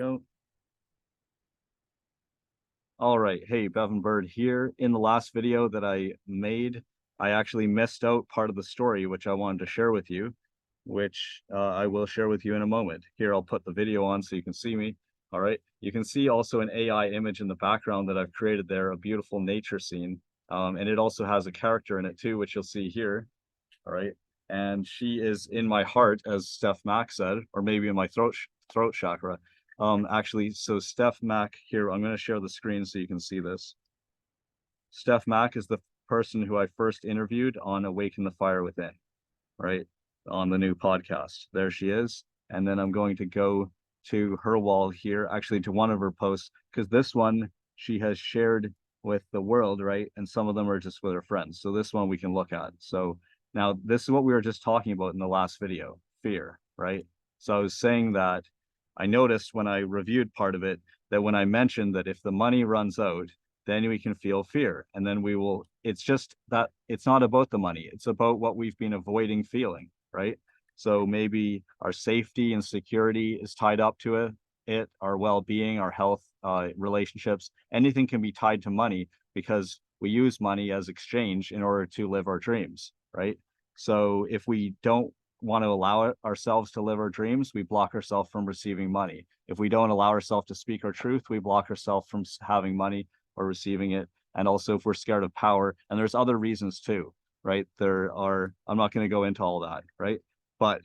Go. All right. Hey, Bevan Bird here. In the last video that I made, I actually missed out part of the story, which I wanted to share with you, which I will share with you in a moment. Here, I'll put the video on so you can see me. All right. You can see also an AI image in the background that I've created there, a beautiful nature scene. And it also has a character in it too, which you'll see here. All right. And she is in my heart, as Steph Mack said, or maybe in my throat chakra. Actually, so Steph Mack here, I'm going to share the screen so you can see this. Steph Mack is the person who I first interviewed on Awaken the Fire Within, right? On the new podcast. There she is. And then I'm going to go to her wall here, actually to one of her posts, because this one she has shared with the world, right? And some of them are just with her friends. So this one we can look at. So now this is what we were just talking about in the last video, fear, right? So I was saying that I noticed when I reviewed part of it that when I mentioned that if the money runs out, then we can feel fear. And then we will, it's just that it's not about the money, it's about what we've been avoiding feeling, right? So maybe our safety and security is tied up to it, our well-being, our health, relationships, anything can be tied to money because we use money as exchange in order to live our dreams, right? So if we don't want to allow ourselves to live our dreams, we block ourselves from receiving money. If we don't allow ourselves to speak our truth, we block ourselves from having money or receiving it. And also if we're scared of power, and there's other reasons too, right? There are, I'm not going to go into all that, right? But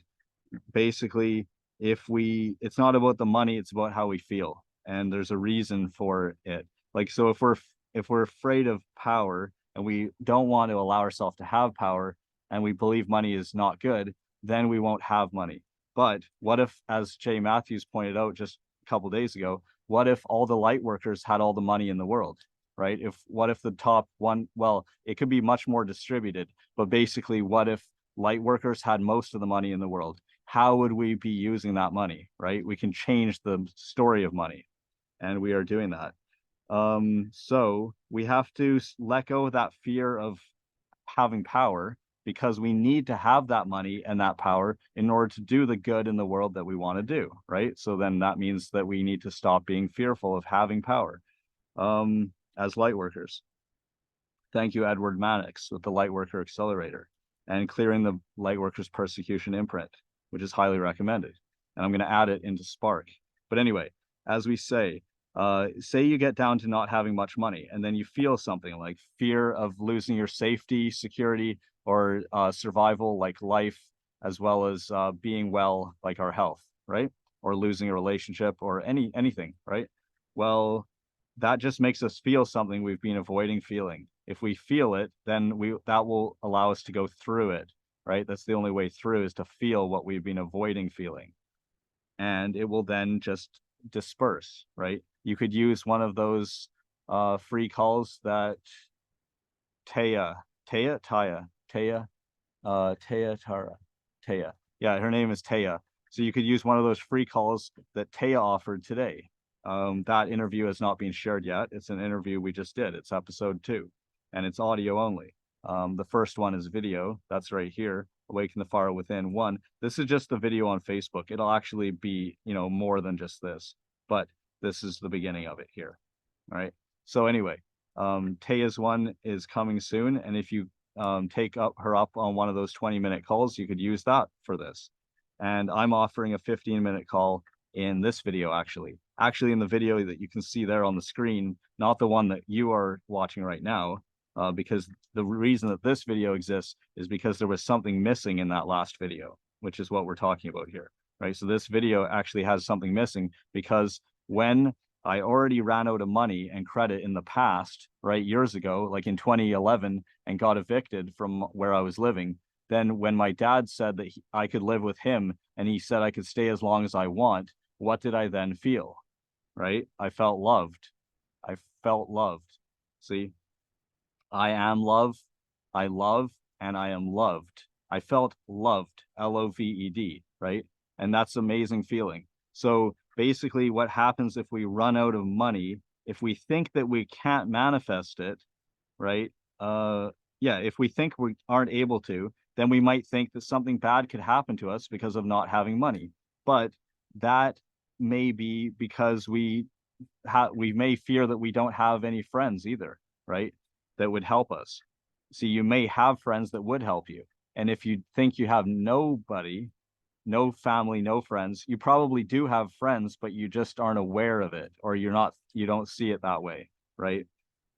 basically, it's not about the money, it's about how we feel. And there's a reason for it. Like, so if we're afraid of power and we don't want to allow ourselves to have power and we believe money is not good, then we won't have money. But what if, as Jay Matthews pointed out just a couple days ago, what if all the light workers had all the money in the world, right? What if the top one, well, it could be much more distributed, but basically, what if light workers had most of the money in the world? How would we be using that money, right? We can change the story of money, and we are doing that. So we have to let go of that fear of having power because we need to have that money and that power in order to do the good in the world that we want to do, right? So then that means that we need to stop being fearful of having power as light workers. Thank you, Edward Mannix, with the Lightworker Accelerator and clearing the Lightworkers Persecution imprint, which is highly recommended. And I'm going to add it into Spark. But anyway, as we say you get down to not having much money, and then you feel something like fear of losing your safety, security, or survival, like life, as well as being well, like our health, right? Or losing a relationship or anything, right? Well, that just makes us feel something we've been avoiding feeling. If we feel it, then that will allow us to go through it, right? That's the only way through, is to feel what we've been avoiding feeling. And it will then just disperse, right? You could use one of those free calls that Taya, yeah, her name is Taya. So you could use one of those free calls that Taya offered today. That interview has not been shared yet. It's an interview we just did. It's episode 2, and it's audio only. The first one is video. That's right here. Awaken the Fire Within 1. This is just the video on Facebook. It'll actually be, more than just this, but this is the beginning of it here. All right. So anyway, Taya's one is coming soon. And if you take her up on one of those 20-minute calls, you could use that for this. And I'm offering a 15-minute call in this video, actually in the video that you can see there on the screen, not the one that you are watching right now, because the reason that this video exists is because there was something missing in that last video, which is what we're talking about here, right? So this video actually has something missing because when I already ran out of money and credit in the past, right, years ago, like in 2011, and got evicted from where I was living, then when my dad said that I could live with him and he said I could stay as long as I want, what did I then feel? Right? I felt loved. I felt loved. See, I am love, I love, and I am loved. I felt loved, Loved, right? And that's an amazing feeling. So basically what happens if we run out of money, if we think that we can't manifest it, right? If we think we aren't able to, then we might think that something bad could happen to us because of not having money. But that may be because we may fear that we don't have any friends either, right? That would help us. So you may have friends that would help you. And if you think you have nobody, no family, no friends, you probably do have friends, but you just aren't aware of it, or you don't see it that way, right?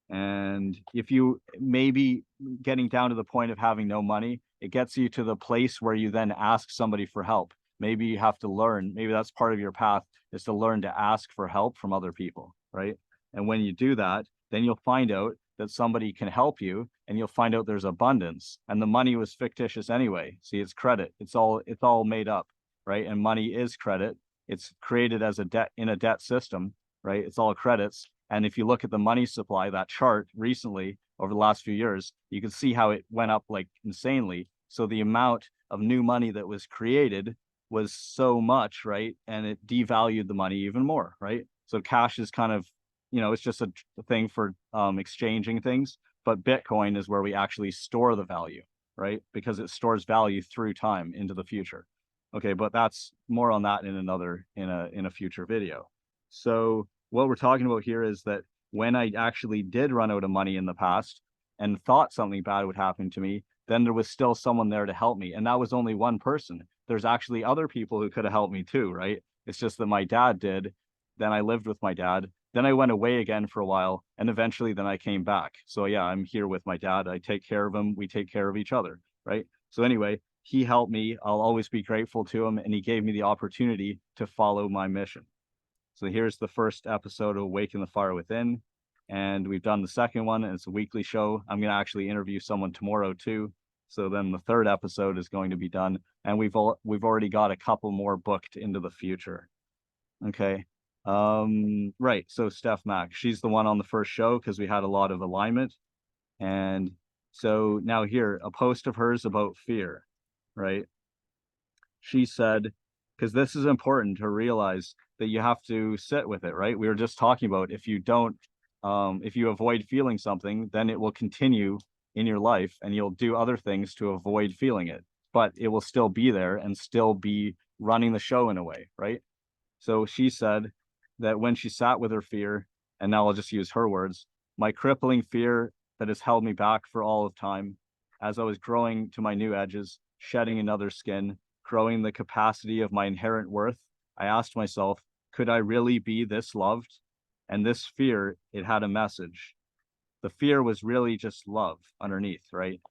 And if you maybe getting down to the point of having no money, it gets you to the place where you then ask somebody for help. Maybe you have to learn, maybe that's part of your path, is to learn to ask for help from other people, right? And when you do that, then you'll find out that somebody can help you, and you'll find out there's abundance, and the money was fictitious anyway. See, it's credit. It's all made up, right? And money is credit. It's created as a debt in a debt system, right? It's all credits. And if you look at the money supply, that chart recently over the last few years, you can see how it went up like insanely. So the amount of new money that was created was so much, right? And it devalued the money even more, right? So cash is kind of, it's just a thing for exchanging things. But Bitcoin is where we actually store the value, right? Because it stores value through time into the future. Okay, but that's more on that in a future video. So what we're talking about here is that when I actually did run out of money in the past and thought something bad would happen to me, then there was still someone there to help me. And that was only one person. There's actually other people who could have helped me too, right? It's just that my dad did. Then I lived with my dad. Then I went away again for a while. And eventually then I came back. So yeah, I'm here with my dad. I take care of him. We take care of each other, right? So anyway, he helped me. I'll always be grateful to him. And he gave me the opportunity to follow my mission. So here's the first episode of Awaken the Fire Within. And we've done the second one, and it's a weekly show. I'm going to actually interview someone tomorrow too. So then the third episode is going to be done. And we've already got a couple more booked into the future. Okay. Right. So Steph Mack, she's the one on the first show because we had a lot of alignment. And so now here, a post of hers about fear, right? She said, because this is important to realize that you have to sit with it, right? We were just talking about if you avoid feeling something, then it will continue in your life and you'll do other things to avoid feeling it, but it will still be there and still be running the show in a way, right? So she said that when she sat with her fear, and now I'll just use her words, my crippling fear that has held me back for all of time, as I was growing to my new edges, shedding another skin, growing the capacity of my inherent worth, I asked myself, could I really be this loved? And this fear, it had a message. The fear was really just love underneath, right?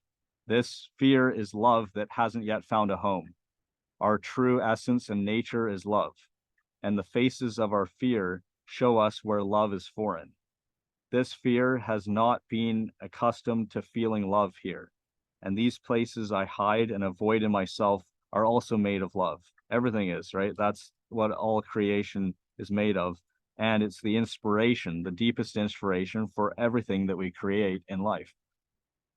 This fear is love that hasn't yet found a home. Our true essence and nature is love. And the faces of our fear show us where love is foreign. This fear has not been accustomed to feeling love here. And these places I hide and avoid in myself are also made of love. Everything is, right? That's what all creation is made of. And it's the inspiration, the deepest inspiration for everything that we create in life.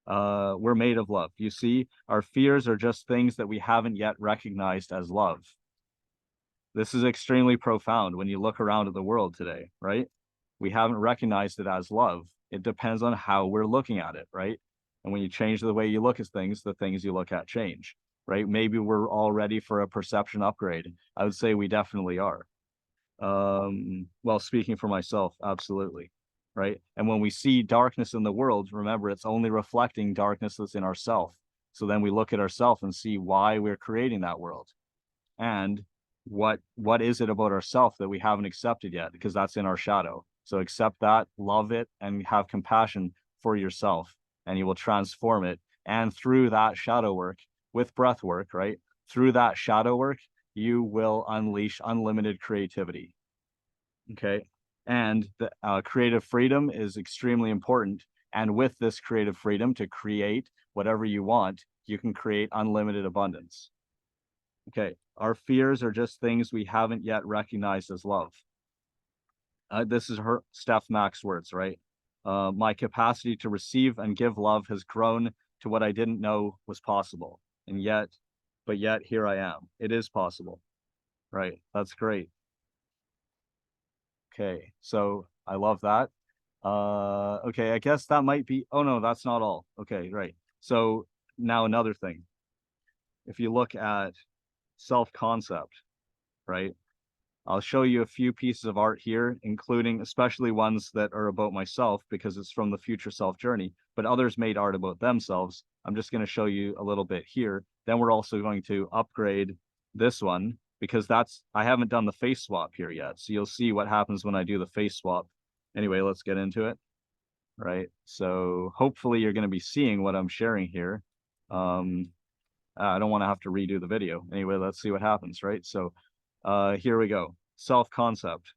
We're made of love. You see, our fears are just things that we haven't yet recognized as love. This is extremely profound when you look around at the world today, right? We haven't recognized it as love. It depends on how we're looking at it, right? And when you change the way you look at things, the things you look at change, right? Maybe we're all ready for a perception upgrade. I would say we definitely are. Well, speaking for myself, absolutely, right? And when we see darkness in the world, remember, it's only reflecting darkness that's in ourself. So then we look at ourselves and see why we're creating that world. And what is it about ourselves that we haven't accepted yet? Because that's in our shadow. So accept that, love it, and have compassion for yourself, and you will transform it. And through that shadow work, with breath work, right? Through that shadow work, you will unleash unlimited creativity. Okay. And the creative freedom is extremely important. And with this creative freedom to create whatever you want, you can create unlimited abundance. Okay. Our fears are just things we haven't yet recognized as love. This is her Steph Mack's words, right? My capacity to receive and give love has grown to what I didn't know was possible. But yet here I am. It is possible, right? That's great. Okay, so I love that. Okay, I guess that might be, oh no, that's not all. Okay, right. So now another thing. If you look at self-concept, right? I'll show you a few pieces of art here, including especially ones that are about myself because it's from the future self journey, but others made art about themselves. I'm just going to show you a little bit here. Then we're also going to upgrade this one because I haven't done the face swap here yet. So you'll see what happens when I do the face swap. Anyway, let's get into it. Right. So hopefully you're going to be seeing what I'm sharing here. I don't want to have to redo the video. Anyway, let's see what happens, right? So here we go. Self-concept,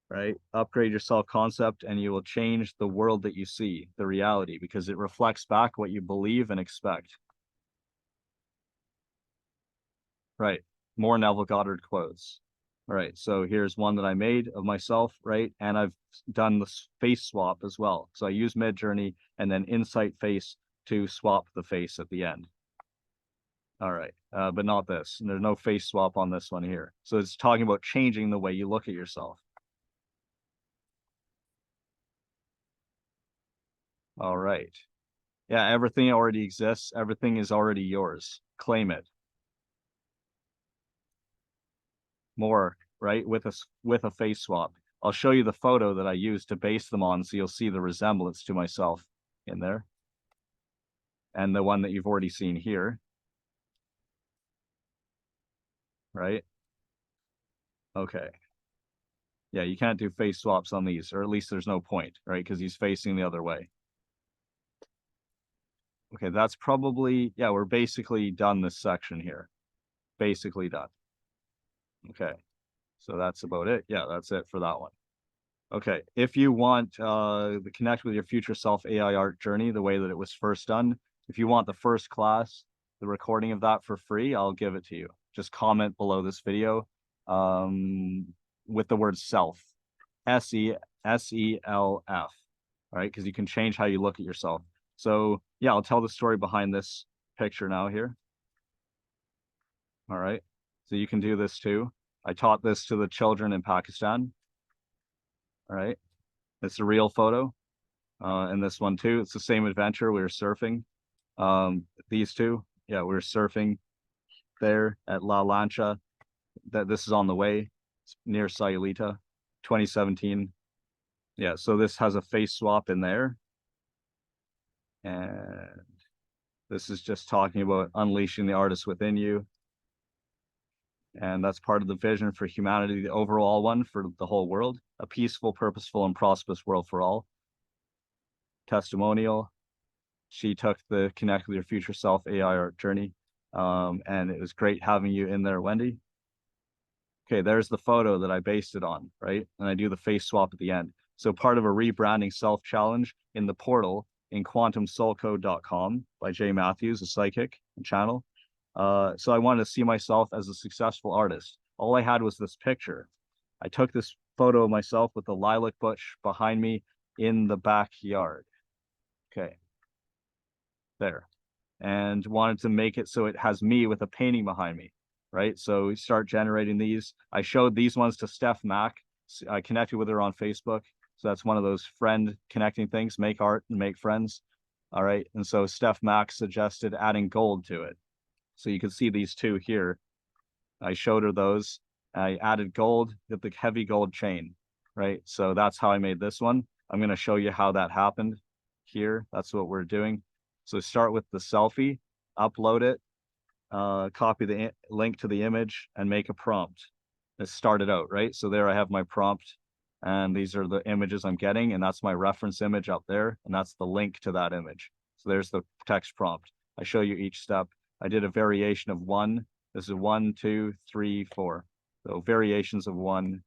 right? Upgrade your self-concept and you will change the world that you see, the reality, because it reflects back what you believe and expect. Right. More Neville Goddard quotes. All right. So here's one that I made of myself, right? And I've done the face swap as well. So I use Midjourney and then Insight Face to swap the face at the end. All right. But not this. There's no face swap on this one here. So it's talking about changing the way you look at yourself. All right. Yeah, everything already exists. Everything is already yours. Claim it. More, right? With a face swap. I'll show you the photo that I used to base them on so you'll see the resemblance to myself in there. And the one that you've already seen here. Right? Okay. Yeah, you can't do face swaps on these, or at least there's no point, right? Because he's facing the other way. Okay, that's probably, yeah, we're basically done this section here. Basically done. Okay, so that's about it. Yeah, that's it for that one. Okay, if you want to connect with your future self AI art journey the way that it was first done, if you want the first class, the recording of that for free, I'll give it to you. Just comment below this video with the word self, SELF, all right? Because you can change how you look at yourself. So yeah, I'll tell the story behind this picture now here. All right, so you can do this too. I taught this to the children in Pakistan. All right, it's a real photo. And this one too, it's the same adventure. We were surfing. These two, yeah, we were surfing there at La Lancha. This is on the way. It's near Sayulita, 2017. Yeah, so this has a face swap in there. And this is just talking about unleashing the artist within you. And that's part of the vision for humanity, the overall one for the whole world, a peaceful, purposeful, and prosperous world for all. Testimonial. She took the Connect with Your Future Self AI art journey. And it was great having you in there, Wendy. Okay, there's the photo that I based it on, right? And I do the face swap at the end. So part of a rebranding self challenge in the portal in quantumsoulcode.com by Jay Matthews, a psychic channel. So I wanted to see myself as a successful artist. All I had was this picture. I took this photo of myself with the lilac bush behind me in the backyard. Okay. There. And wanted to make it so it has me with a painting behind me, right? So we start generating these. I showed these ones to Steph Mack. I connected with her on Facebook. So that's one of those friend connecting things, make art and make friends. All right. And so Steph Mack suggested adding gold to it. So you can see these two here. I showed her those. I added gold with the heavy gold chain, right? So that's how I made this one. I'm going to show you how that happened here. That's what we're doing. So start with the selfie, upload it, copy the link to the image, and make a prompt. Let's start it out, right? So there I have my prompt, and these are the images I'm getting, and that's my reference image up there, and that's the link to that image. So there's the text prompt. I show you each step. I did a variation of one. This is 1, 2, 3, 4. So variations of one.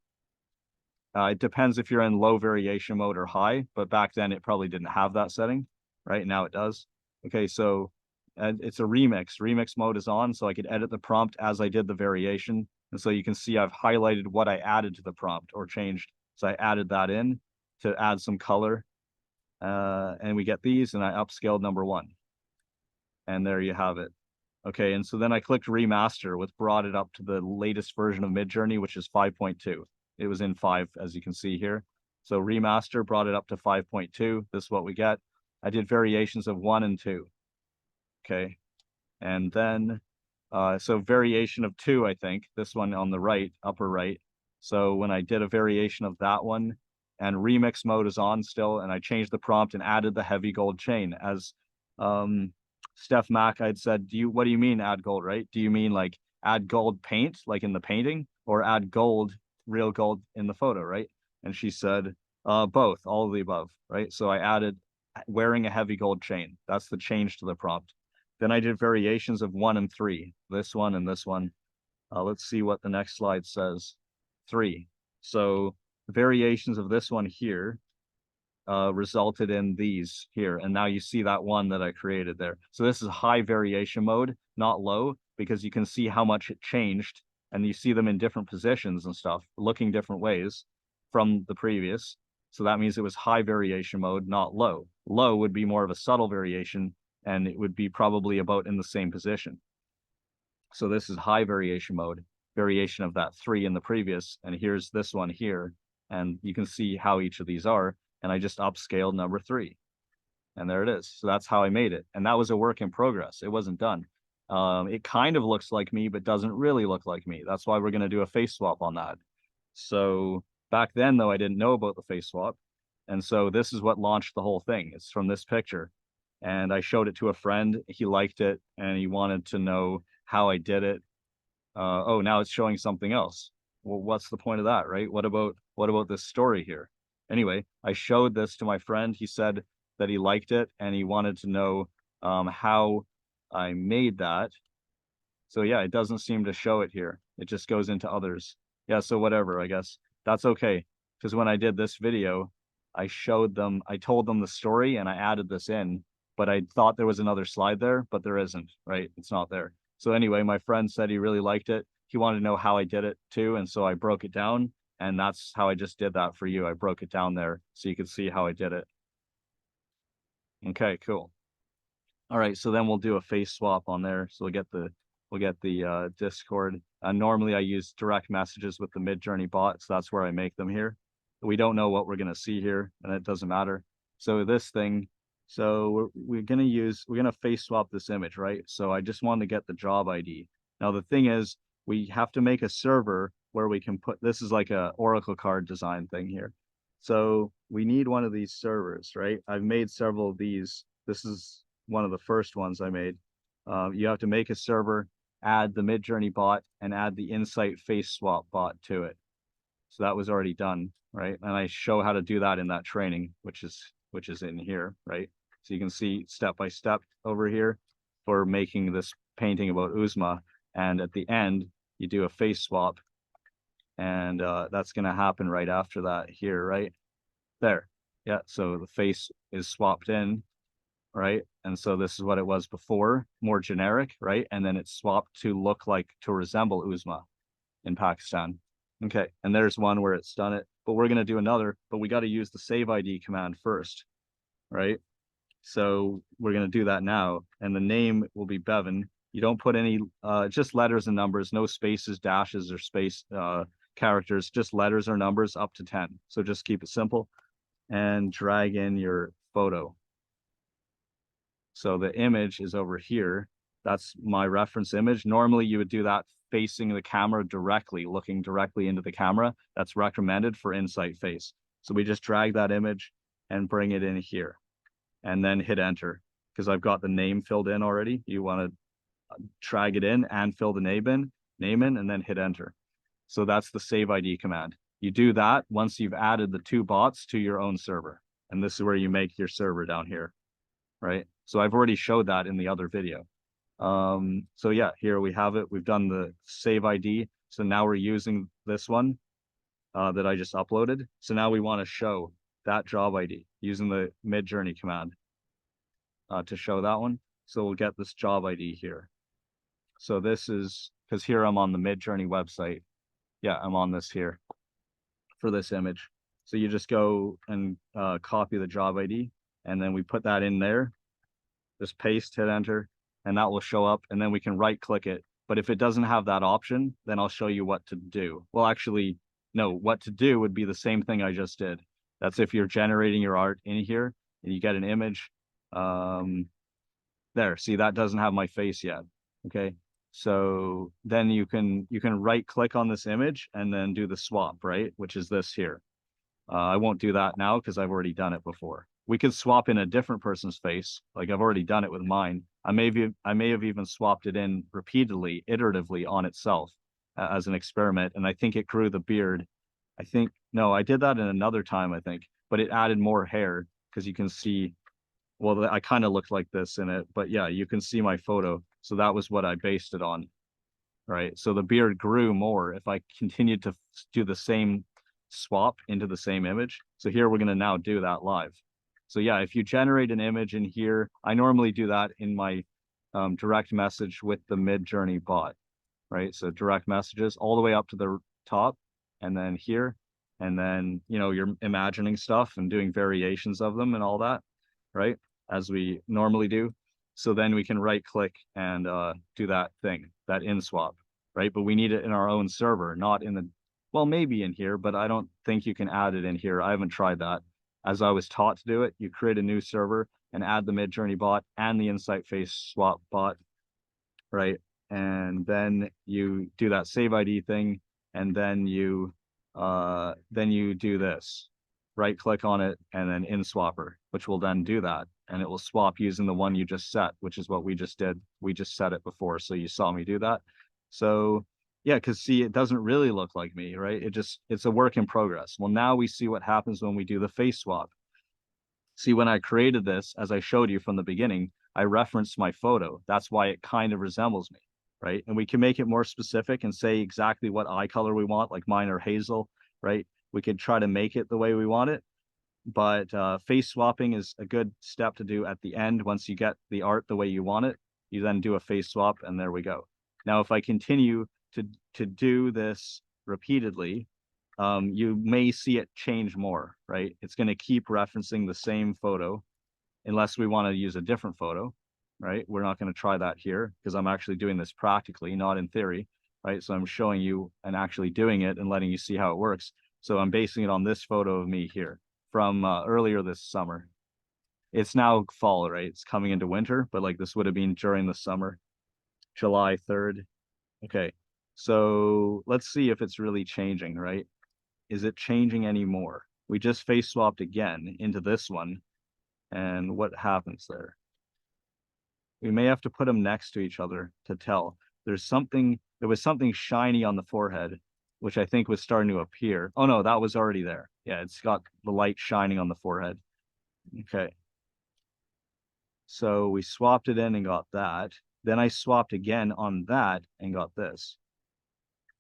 It depends if you're in low variation mode or high, but back then it probably didn't have that setting, right? Now it does. Okay, so it's a remix. Remix mode is on, so I could edit the prompt as I did the variation. And so you can see I've highlighted what I added to the prompt or changed. So I added that in to add some color. And we get these, and I upscaled number 1. And there you have it. Okay, and so then I clicked remaster, which brought it up to the latest version of Midjourney, which is 5.2. It was in 5, as you can see here. So remaster brought it up to 5.2. This is what we get. I did variations of 1 and 2. Okay, and then so variation of 2, I think this one on the right, upper right, So when I did a variation of that one, and remix mode is on still, and I changed the prompt and added the heavy gold chain as Steph Mack, I'd said, what do you mean add gold, right? Do you mean like add gold paint, like in the painting, or add gold, real gold in the photo, right? And she said, both, all of the above, right? So I added wearing a heavy gold chain. That's the change to the prompt. Then I did variations of 1 and 3, this one and this one. Let's see what the next slide says. 3. So variations of this one here resulted in these here. And now you see that one that I created there. So this is high variation mode, not low, because you can see how much it changed, and you see them in different positions and stuff, looking different ways from the previous. So that means it was high variation mode, not low. Low would be more of a subtle variation, and it would be probably about in the same position. So this is high variation mode, variation of that 3 in the previous, and here's this one here, and you can see how each of these are, and I just upscaled number 3, and there it is. So that's how I made it, and that was a work in progress. It wasn't done. It kind of looks like me, but doesn't really look like me. That's why we're going to do a face swap on that. So back then, though, I didn't know about the face swap, and so this is what launched the whole thing. It's from this picture, and I showed it to a friend. He liked it, and he wanted to know how I did it. Oh, now it's showing something else. Well, what's the point of that, right? What about this story here? Anyway, I showed this to my friend. He said that he liked it, and he wanted to know how I made that. So yeah, it doesn't seem to show it here. It just goes into others. Yeah, so whatever, I guess. That's okay. Because when I did this video, I told them the story and I added this in, but I thought there was another slide there, but there isn't, right? It's not there. So anyway, my friend said he really liked it. He wanted to know how I did it too, and so I broke it down, and that's how I just did that for you. I broke it down there so you could see how I did it. Okay, cool. All right, so then we'll do a face swap on there. So we'll get the Discord. Normally I use direct messages with the Midjourney bot, so that's where I make them here. We don't know what we're gonna see here, and it doesn't matter. So this thing, so we're gonna face swap this image, right? So I just wanted to get the job ID. Now the thing is, we have to make a server where we can put, this is like a Oracle card design thing here. So we need one of these servers, right? I've made several of these. This is one of the first ones I made. You have to make a server, add the Midjourney bot, and add the Insight face swap bot to it. So that was already done, right? And I show how to do that in that training, which is in here, right? So you can see step by step over here for making this painting about Uzma. And at the end, you do a face swap, and that's going to happen right after that here, right? There. Yeah, so the face is swapped in, right? And so this is what it was before, more generic, right? And then it's swapped to resemble Uzma in Pakistan. Okay, and there's one where it's done it, but we're going to do another, but we got to use the save ID command first, right? So we're going to do that now, and the name will be Bevan. You don't put any, just letters and numbers, no spaces, dashes, or space characters, just letters or numbers up to 10. So just keep it simple, and drag in your photo. So the image is over here. That's my reference image. Normally you would do that facing the camera directly, looking directly into the camera. That's recommended for Insight Face. So we just drag that image and bring it in here, and then hit enter, because I've got the name filled in already. You want to drag it in and fill the name in, and then hit enter. So that's the save ID command. You do that once you've added the 2 bots to your own server. And this is where you make your server down here, right? So I've already showed that in the other video. So yeah, here we have it. We've done the save ID. So now we're using this one that I just uploaded. So now we want to show that job ID using the Midjourney command to show that one. So we'll get this job ID here. So this is, because here I'm on the Midjourney website. Yeah, I'm on this here for this image. So you just go and copy the job ID, and then we put that in there. Just paste, hit enter, and that will show up, and then we can right click it. But if it doesn't have that option, then I'll show you what to do. Well, actually, no, what to do would be the same thing I just did. That's if you're generating your art in here and you get an image. There, see, that doesn't have my face yet. Okay, So then you can right click on this image and then do the swap, right? Which is this here. I won't do that now because I've already done it before. We could swap in a different person's face. Like I've already done it with mine. I may have even swapped it in repeatedly, iteratively on itself as an experiment. And I think it grew the beard. I think, no, I did that in another time, I think, but it added more hair because you can see, well, I kind of looked like this in it, but yeah, you can see my photo. So that was what I based it on, right? So the beard grew more if I continued to do the same swap into the same image. So here we're going to now do that live. So yeah, if you generate an image in here, I normally do that in my direct message with the Midjourney bot, right? So direct messages all the way up to the top and then here. And then, you know, you're imagining stuff and doing variations of them and all that, right? As we normally do. So then we can right click and do that thing, that in swap, right? But we need it in our own server, not in the, well, maybe in here, but I don't think you can add it in here. I haven't tried that. As I was taught to do it, you create a new server and add the Midjourney bot and the Insight Face swap bot, right? And then you do that save ID thing, and then you do this. Right click on it and then in swapper, which will then do that. And it will swap using the one you just set, which is what we just did. We just set it before, so you saw me do that. So yeah, because see, it doesn't really look like me, right? It's a work in progress. Well, now we see what happens when we do the face swap. See, when I created this, as I showed you from the beginning, I referenced my photo. That's why it kind of resembles me, right? And we can make it more specific and say exactly what eye color we want, like mine are hazel, right? We could try to make it the way we want it. But face swapping is a good step to do at the end. Once you get the art the way you want it, you then do a face swap, and there we go. Now, if I continue to do this repeatedly, you may see it change more, right? It's going to keep referencing the same photo unless we want to use a different photo, right? We're not going to try that here because I'm actually doing this practically, not in theory, right? So I'm showing you and actually doing it and letting you see how it works. So I'm basing it on this photo of me here from earlier this summer. It's now fall, right? It's coming into winter, but like this would have been during the summer, July 3rd. Okay, so let's see if it's really changing, right? Is it changing anymore? We just face swapped again into this one. And what happens there? We may have to put them next to each other to tell. There was something shiny on the forehead, which I think was starting to appear. Oh no, that was already there. Yeah, it's got the light shining on the forehead. Okay. So we swapped it in and got that. Then I swapped again on that and got this.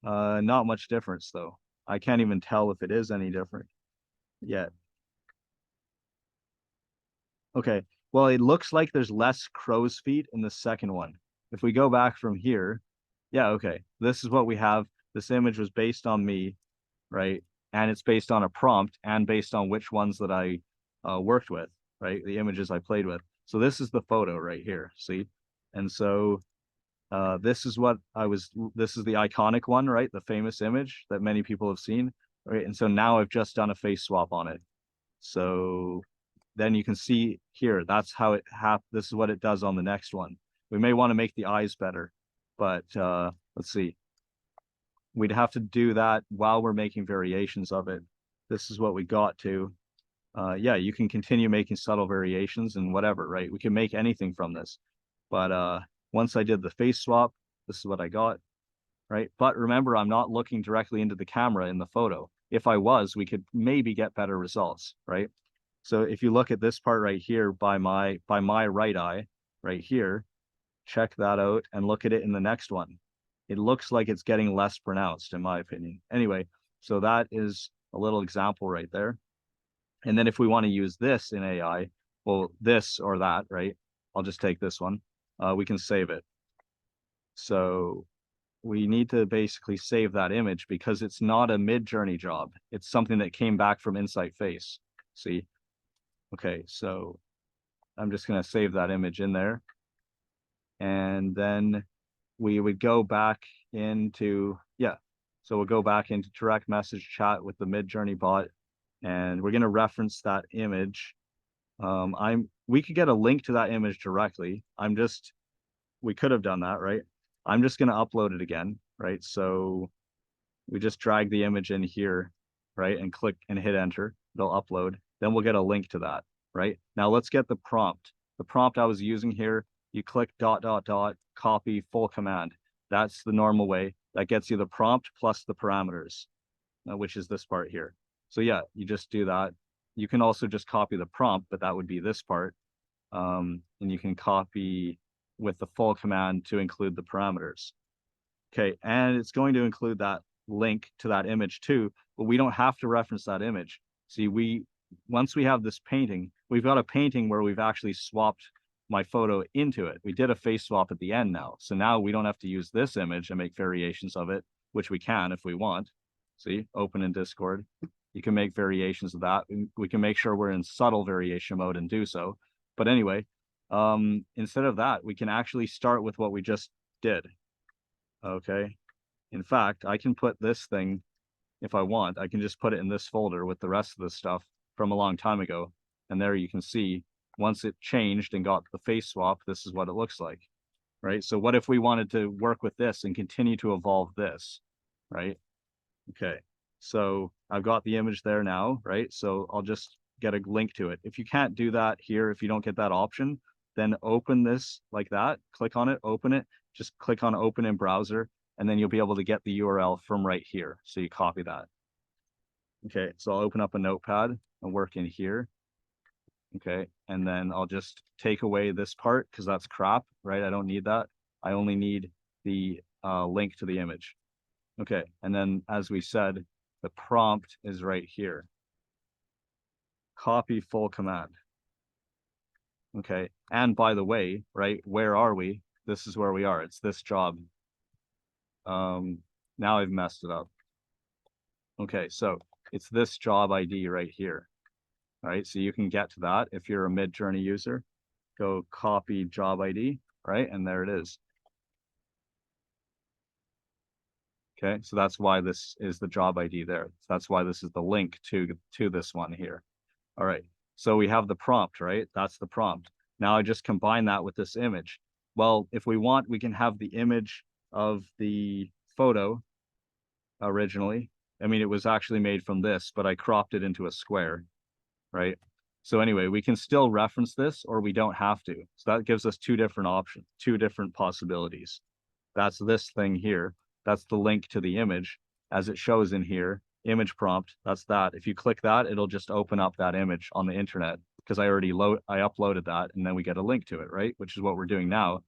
Not much difference though. I can't even tell if it is any different yet. Okay. Well, it looks like there's less crow's feet in the second one. If we go back from here, yeah, okay. This is what we have. This image was based on me, right? And it's based on a prompt and based on which ones that I worked with, right? The images I played with. So this is the photo right here, see? And so this is this is the iconic one, right? The famous image that many people have seen, right? And so now I've just done a face swap on it. So then you can see here, that's how this is what it does on the next one. We may want to make the eyes better, but let's see. We'd have to do that while we're making variations of it. This is what we got to. Yeah, you can continue making subtle variations and whatever, right? We can make anything from this. But once I did the face swap, this is what I got, right? But remember, I'm not looking directly into the camera in the photo. If I was, we could maybe get better results, right? So if you look at this part right here by my right eye, right here, check that out and look at it in the next one. It looks like it's getting less pronounced, in my opinion. Anyway, so that is a little example right there. And then if we want to use this in AI, well, this or that, right? I'll just take this one. We can save it. So we need to basically save that image because it's not a Midjourney job. It's something that came back from Insight Face. See? Okay, so I'm just going to save that image in there. And then we would go back into, yeah, so we'll go back into direct message chat with the Midjourney bot, and we're going to reference that image. We could get a link to that image directly. We could have done that, right? I'm just going to upload it again, right? So we just drag the image in here, right? And click and hit enter. It'll upload. Then we'll get a link to that, right? Now let's get the prompt. The prompt I was using here, you click ... copy full command. That's the normal way. That gets you the prompt plus the parameters, which is this part here. So yeah, you just do that. You can also just copy the prompt, but that would be this part. And you can copy with the full command to include the parameters. Okay, and it's going to include that link to that image too, but we don't have to reference that image. See, once we have this painting, we've got a painting where we've actually swapped my photo into it. We did a face swap at the end now. So now we don't have to use this image and make variations of it, which we can if we want. See, open in Discord. You can make variations of that. We can make sure we're in subtle variation mode and do so. But anyway, instead of that, we can actually start with what we just did. Okay. In fact, I can put this thing, if I want, I can just put it in this folder with the rest of the stuff from a long time ago. And there you can see, once it changed and got the face swap, this is what it looks like, right? So what if we wanted to work with this and continue to evolve this, right? Okay, so I've got the image there now, right? So I'll just get a link to it. If you can't do that here, if you don't get that option, then open this like that, click on it, open it, just click on open in browser, and then you'll be able to get the URL from right here. So you copy that. Okay, so I'll open up a notepad and work in here. Okay, and then I'll just take away this part because that's crap, right? I don't need that. I only need the link to the image. Okay, and then as we said, the prompt is right here. Copy full command. Okay, and by the way, right, where are we? This is where we are. It's this job. Now I've messed it up. Okay, so it's this job ID right here. All right, so you can get to that if you're a Midjourney user. Go copy job ID, right? And there it is. Okay, so that's why this is the job ID there. So that's why this is the link to this one here. All right, so we have the prompt, right? That's the prompt. Now I just combine that with this image. Well, if we want, we can have the image of the photo originally. I mean, it was actually made from this, but I cropped it into a square, right? So anyway, we can still reference this or we don't have to. So that gives us two different options, two different possibilities. That's this thing here. That's the link to the image as it shows in here. Image prompt, that's that. If you click that, it'll just open up that image on the internet because I uploaded that and then we get a link to it, right? Which is what we're doing now,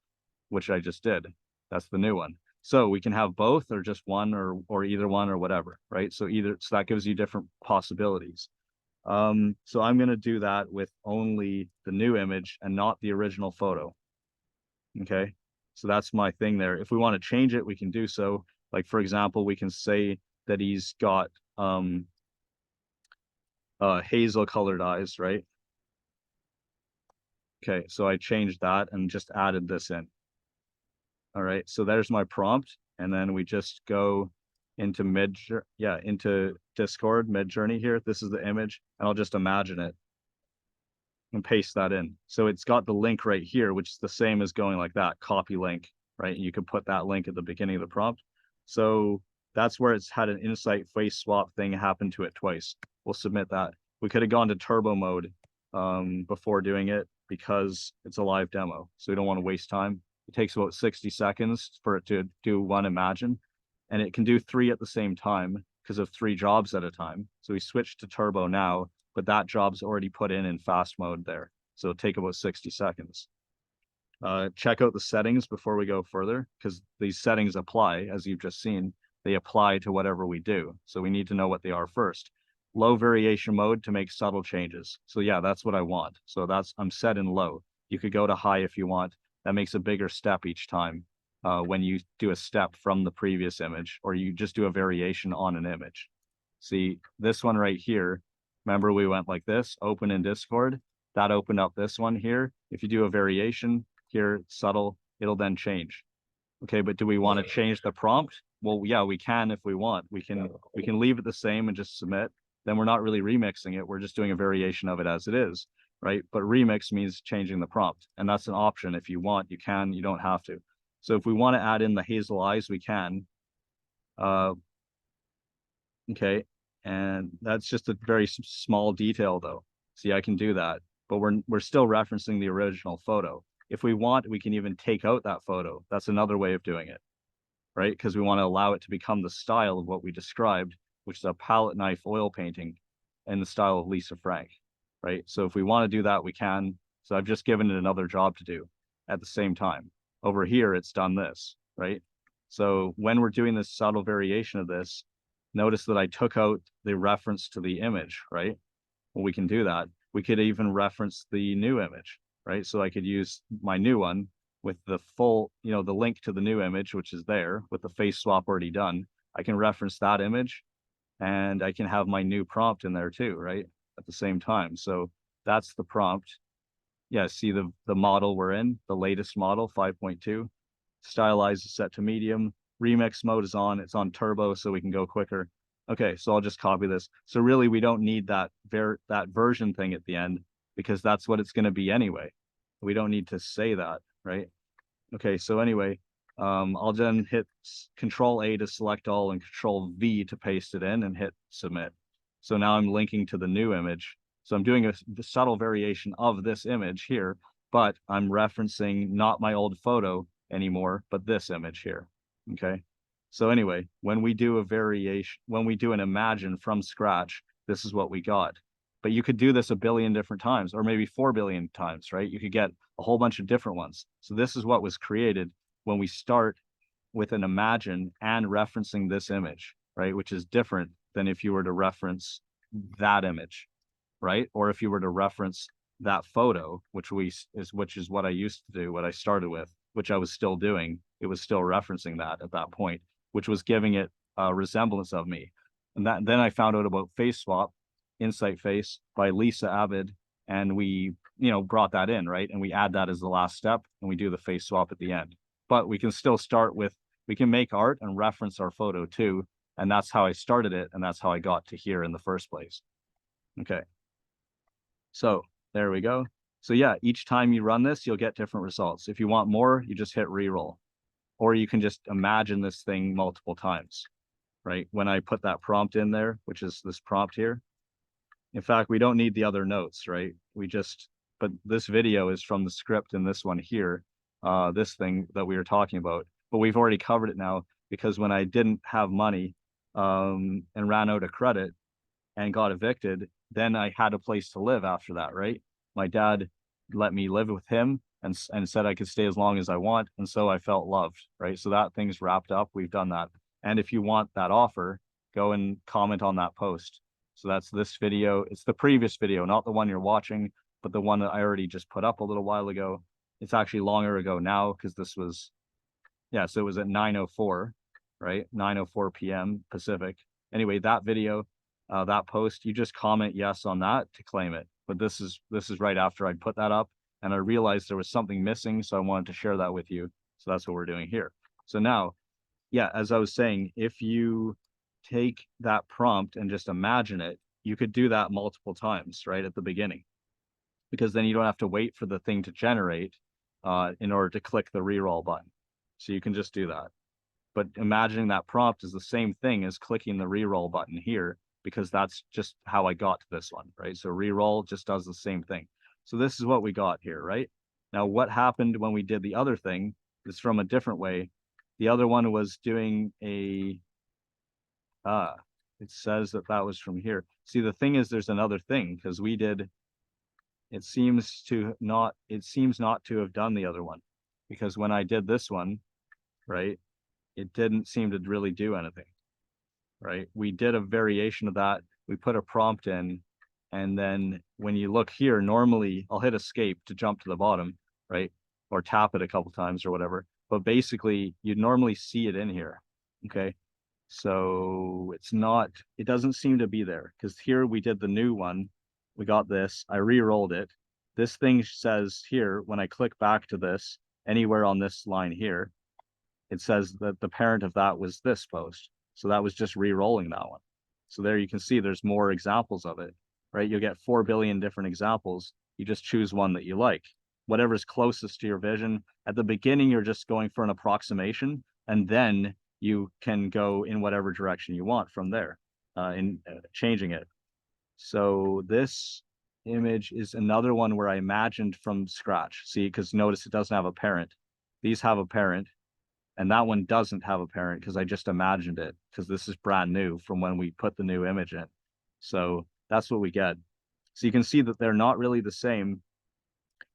which I just did. That's the new one. So we can have both or just one or either one or whatever, right? So that gives you different possibilities. So I'm going to do that with only the new image and not the original photo. Okay. So that's my thing there. If we want to change it, we can do so. Like, for example, we can say that he's got hazel colored eyes, right? Okay, so I changed that and just added this in. All right, so there's my prompt. And then we just go into into Discord, Midjourney here. This is the image, and I'll just imagine it and paste that in. So it's got the link right here, which is the same as going like that, copy link, right? You can put that link at the beginning of the prompt. So that's where it's had an insight face swap thing happen to it twice. We'll submit that. We could have gone to turbo mode before doing it because it's a live demo. So we don't want to waste time. It takes about 60 seconds for it to do one imagine, and it can do 3 at the same time because of 3 jobs at a time. So we switched to turbo now, but that job's already put in fast mode there. So it'll take about 60 seconds. Check out the settings before we go further, because these settings apply, as you've just seen, they apply to whatever we do. So we need to know what they are first. Low variation mode to make subtle changes. So yeah, that's what I want. So I'm set in low. You could go to high if you want. That makes a bigger step each time when you do a step from the previous image, or you just do a variation on an image. See, this one right here, remember we went like this, open in Discord, that opened up this one here. If you do a variation here, subtle, it'll then change. Okay, but do we want to change the prompt? Well, yeah, we can if we want. We can leave it the same and just submit. Then we're not really remixing it. We're just doing a variation of it as it is, right? But remix means changing the prompt. And that's an option. If you want, you can, you don't have to. So if we want to add in the hazel eyes, we can. Okay, and that's just a very small detail though. See, I can do that, but we're still referencing the original photo. If we want, we can even take out that photo. That's another way of doing it, right? Because we want to allow it to become the style of what we described, which is a palette knife oil painting in the style of Lisa Frank, right? So if we want to do that, we can. So I've just given it another job to do at the same time. Over here, it's done this, right? So when we're doing this subtle variation of this, notice that I took out the reference to the image, right? Well, we can do that. We could even reference the new image, right? So I could use my new one with the full, the link to the new image, which is there with the face swap already done. I can reference that image and I can have my new prompt in there too, right? At the same time. So that's the prompt. Yeah, see the model we're in, the latest model, 5.2. Stylize is set to medium. Remix mode is on. It's on turbo, so we can go quicker. Okay, so I'll just copy this. So really, we don't need that version thing at the end because that's what it's going to be anyway. We don't need to say that, right? Okay, so anyway, I'll then hit Control A to select all and Control V to paste it in and hit submit. So now I'm linking to the new image. So I'm doing a subtle variation of this image here, but I'm referencing not my old photo anymore, but this image here. Okay. So anyway, when we do a variation, when we do an imagine from scratch, this is what we got. But you could do this a billion different times, or maybe 4 billion times, right? You could get a whole bunch of different ones. So this is what was created when we start with an imagine and referencing this image, right? Which is different than if you were to reference that image, right? Or if you were to reference that photo, which is what I used to do, what I started with, which I was still doing. It was still referencing that at that point, which was giving it a resemblance of me. And then I found out about Face Swap, Insight Face by Lisa Abid, and we, brought that in, right? And we add that as the last step, and we do the face swap at the end. But we can still start with, we can make art and reference our photo too, and that's how I started it, and that's how I got to here in the first place. Okay. So there we go. So yeah, each time you run this, you'll get different results. If you want more, you just hit reroll, or you can just imagine this thing multiple times, right? When I put that prompt in there, which is this prompt here. In fact, we don't need the other notes, right? But this video is from the script in this one here, this thing that we were talking about, but we've already covered it now because when I didn't have money, and ran out of credit and got evicted, then I had a place to live after that, right? My dad let me live with him and said I could stay as long as I want. And so I felt loved, right? So that thing's wrapped up. We've done that. And if you want that offer, go and comment on that post. So that's this video. It's the previous video, not the one you're watching, but the one that I already just put up a little while ago. It's actually longer ago now because this was, yeah, so it was at 9:04, right? 9:04 p.m. Pacific. Anyway, that video, that post, you just comment yes on that to claim it. But this is right after I'd put that up, and I realized there was something missing, so I wanted to share that with you. So that's what we're doing here. So now, yeah, as I was saying, if you take that prompt and just imagine it, you could do that multiple times, right, at the beginning, because then you don't have to wait for the thing to generate in order to click the reroll button. So you can just do that. But imagining that prompt is the same thing as clicking the reroll button here, because that's just how I got to this one, right? So reroll just does the same thing. So this is what we got here, right? Now, what happened when we did the other thing is from a different way. The other one was doing a, it says that was from here. See, the thing is there's another thing because we did, it seems not to have done the other one, because when I did this one, right, it didn't seem to really do anything, right? We did a variation of that. We put a prompt in, and then when you look here, normally I'll hit escape to jump to the bottom, right? Or tap it a couple times or whatever. But basically, you'd normally see it in here, okay? So it doesn't seem to be there, because here we did the new one. We got this, I re-rolled it. This thing says here, when I click back to this, anywhere on this line here, it says that the parent of that was this post. So that was just re-rolling that one. So there you can see there's more examples of it, right? You'll get 4 billion different examples. You just choose one that you like. whatever's closest to your vision. At the beginning, you're just going for an approximation, and then you can go in whatever direction you want from there in changing it. So this image is another one where I imagined from scratch. See, because notice it doesn't have a parent. These have a parent, and that one doesn't have a parent because I just imagined it, because this is brand new from when we put the new image in. So that's what we get. So you can see that they're not really the same.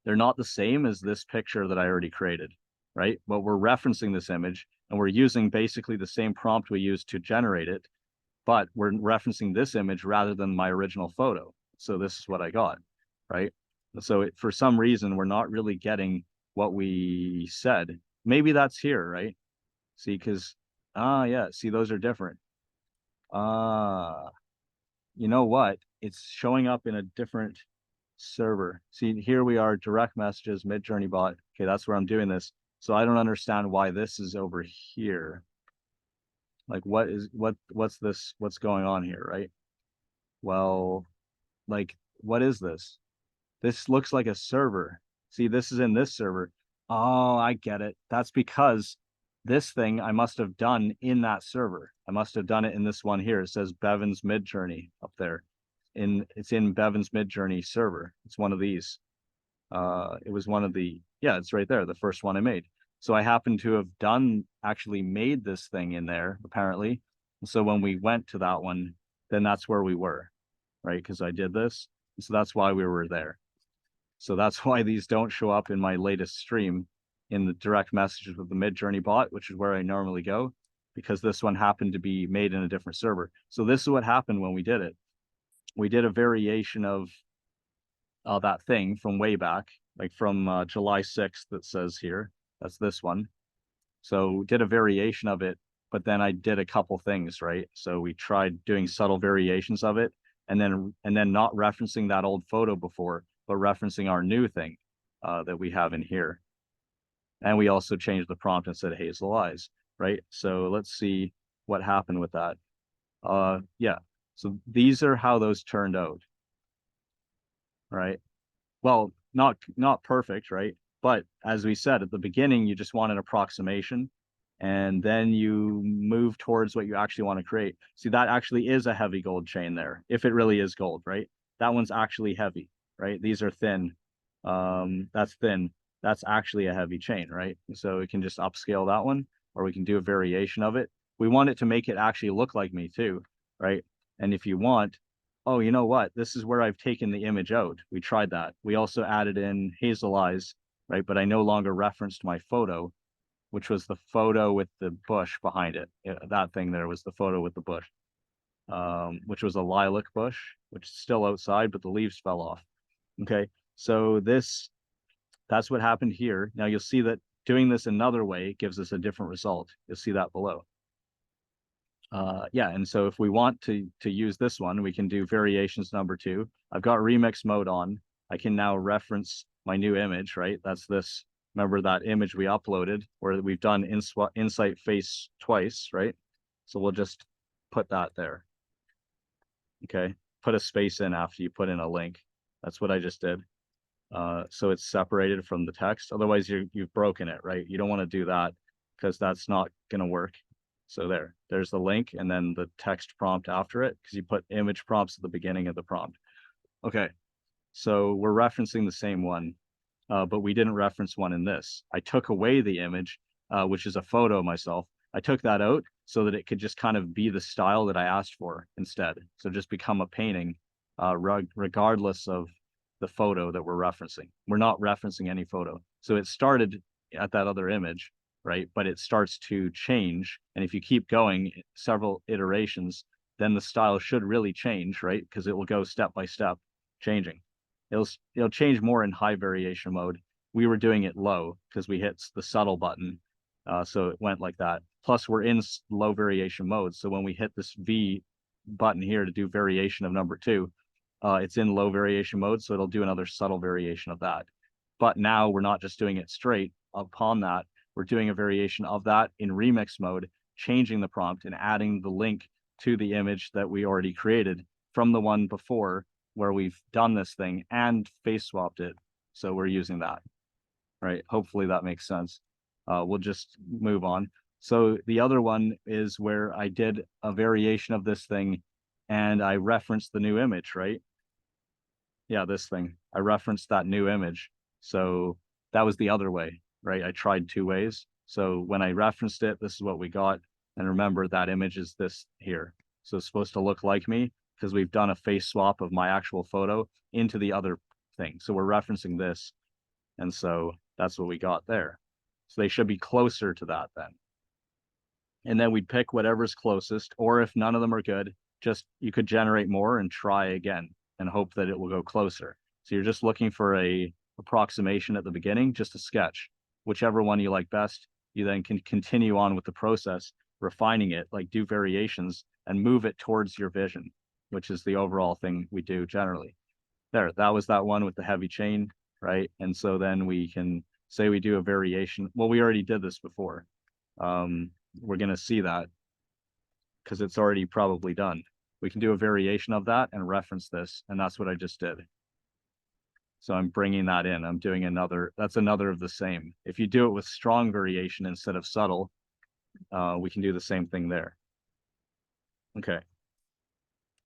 They're not the same as this picture that I already created, right? But we're referencing this image and we're using basically the same prompt we used to generate it, but we're referencing this image rather than my original photo. So this is what I got, right? So for some reason, we're not really getting what we said. Maybe that's here, right? See, because, yeah, see, those are different. You know what? It's showing up in a different server. See, here we are, direct messages, Midjourney bot. Okay, that's where I'm doing this. So I don't understand why this is over here. Like, what's this? What's going on here, right? Well, like, what is this? This looks like a server. See, this is in this server. Oh, I get it. That's because this thing I must have done in that server. I must have done it in this one here. It says Bevan's Midjourney up there. It's in Bevan's Midjourney server. It's one of these. It was one of the, yeah, it's right there, the first one I made. So I happen to have actually made this thing in there, apparently. So when we went to that one, then that's where we were, right? Because I did this. So that's why we were there. So that's why these don't show up in my latest stream in the direct messages with the Midjourney bot, which is where I normally go, because this one happened to be made in a different server. So this is what happened when we did it. We did a variation of that thing from way back, like from July 6th that says here. That's this one. So did a variation of it, but then I did a couple things, right? So we tried doing subtle variations of it, and then not referencing that old photo before, but referencing our new thing that we have in here. And we also changed the prompt and said hazel eyes, right? So let's see what happened with that. Yeah, so these are how those turned out, right? Well, not perfect, right? But as we said at the beginning, you just want an approximation, and then you move towards what you actually want to create. See, that actually is a heavy gold chain there, if it really is gold, right? That one's actually heavy, right? These are thin. That's thin. That's actually a heavy chain, right? So we can just upscale that one, or we can do a variation of it. We want it to make it actually look like me too, right? And if you want, oh, you know what? This is where I've taken the image out. We tried that. We also added in hazel eyes, right? But I no longer referenced my photo, which was the photo with the bush behind it. That thing there was the photo with the bush, which was a lilac bush, which is still outside, but the leaves fell off. Okay, so that's what happened here. Now you'll see that doing this another way gives us a different result. You'll see that below. Yeah, and so if we want to use this one, we can do variations number 2. I've got remix mode on. I can now reference my new image, right? That's this. Remember that image we uploaded where we've done insight face twice, right? So we'll just put that there. Okay, put a space in after you put in a link. That's what I just did. So it's separated from the text. Otherwise, you've broken it, right? You don't want to do that because that's not going to work. So there's the link and then the text prompt after it, because you put image prompts at the beginning of the prompt. Okay, so we're referencing the same one, but we didn't reference one in this. I took away the image, which is a photo of myself. I took that out so that it could just kind of be the style that I asked for instead. So just become a painting, regardless of the photo that we're referencing. We're not referencing any photo. So it started at that other image, right? But it starts to change. And if you keep going several iterations, then the style should really change, right? Because it will go step by step changing. It'll change more in high variation mode. We were doing it low because we hit the subtle button. So it went like that. Plus we're in low variation mode. So when we hit this V button here to do variation of number 2, it's in low variation mode. So it'll do another subtle variation of that. But now we're not just doing it straight upon that. We're doing a variation of that in remix mode, changing the prompt and adding the link to the image that we already created from the one before where we've done this thing and face swapped it. So we're using that. right? Hopefully that makes sense. We'll just move on. So the other one is where I did a variation of this thing and I referenced the new image, right? Yeah, this thing. I referenced that new image. So that was the other way, right? I tried two ways. So when I referenced it, this is what we got. And remember that image is this here. So it's supposed to look like me because we've done a face swap of my actual photo into the other thing. So we're referencing this. And so that's what we got there. So they should be closer to that then. And then we'd pick whatever's closest, or if none of them are good, just you could generate more and try again and hope that it will go closer. So you're just looking for a approximation at the beginning, just a sketch. Whichever one you like best, you then can continue on with the process, refining it, like do variations and move it towards your vision, which is the overall thing we do generally. There, that was that one with the heavy chain, right? And so then we can say we do a variation. Well, we already did this before. We're going to see that because it's already probably done. We can do a variation of that and reference this, and that's what I just did. So I'm bringing that in. I'm doing another, that's another of the same. If you do it with strong variation instead of subtle, we can do the same thing there. Okay.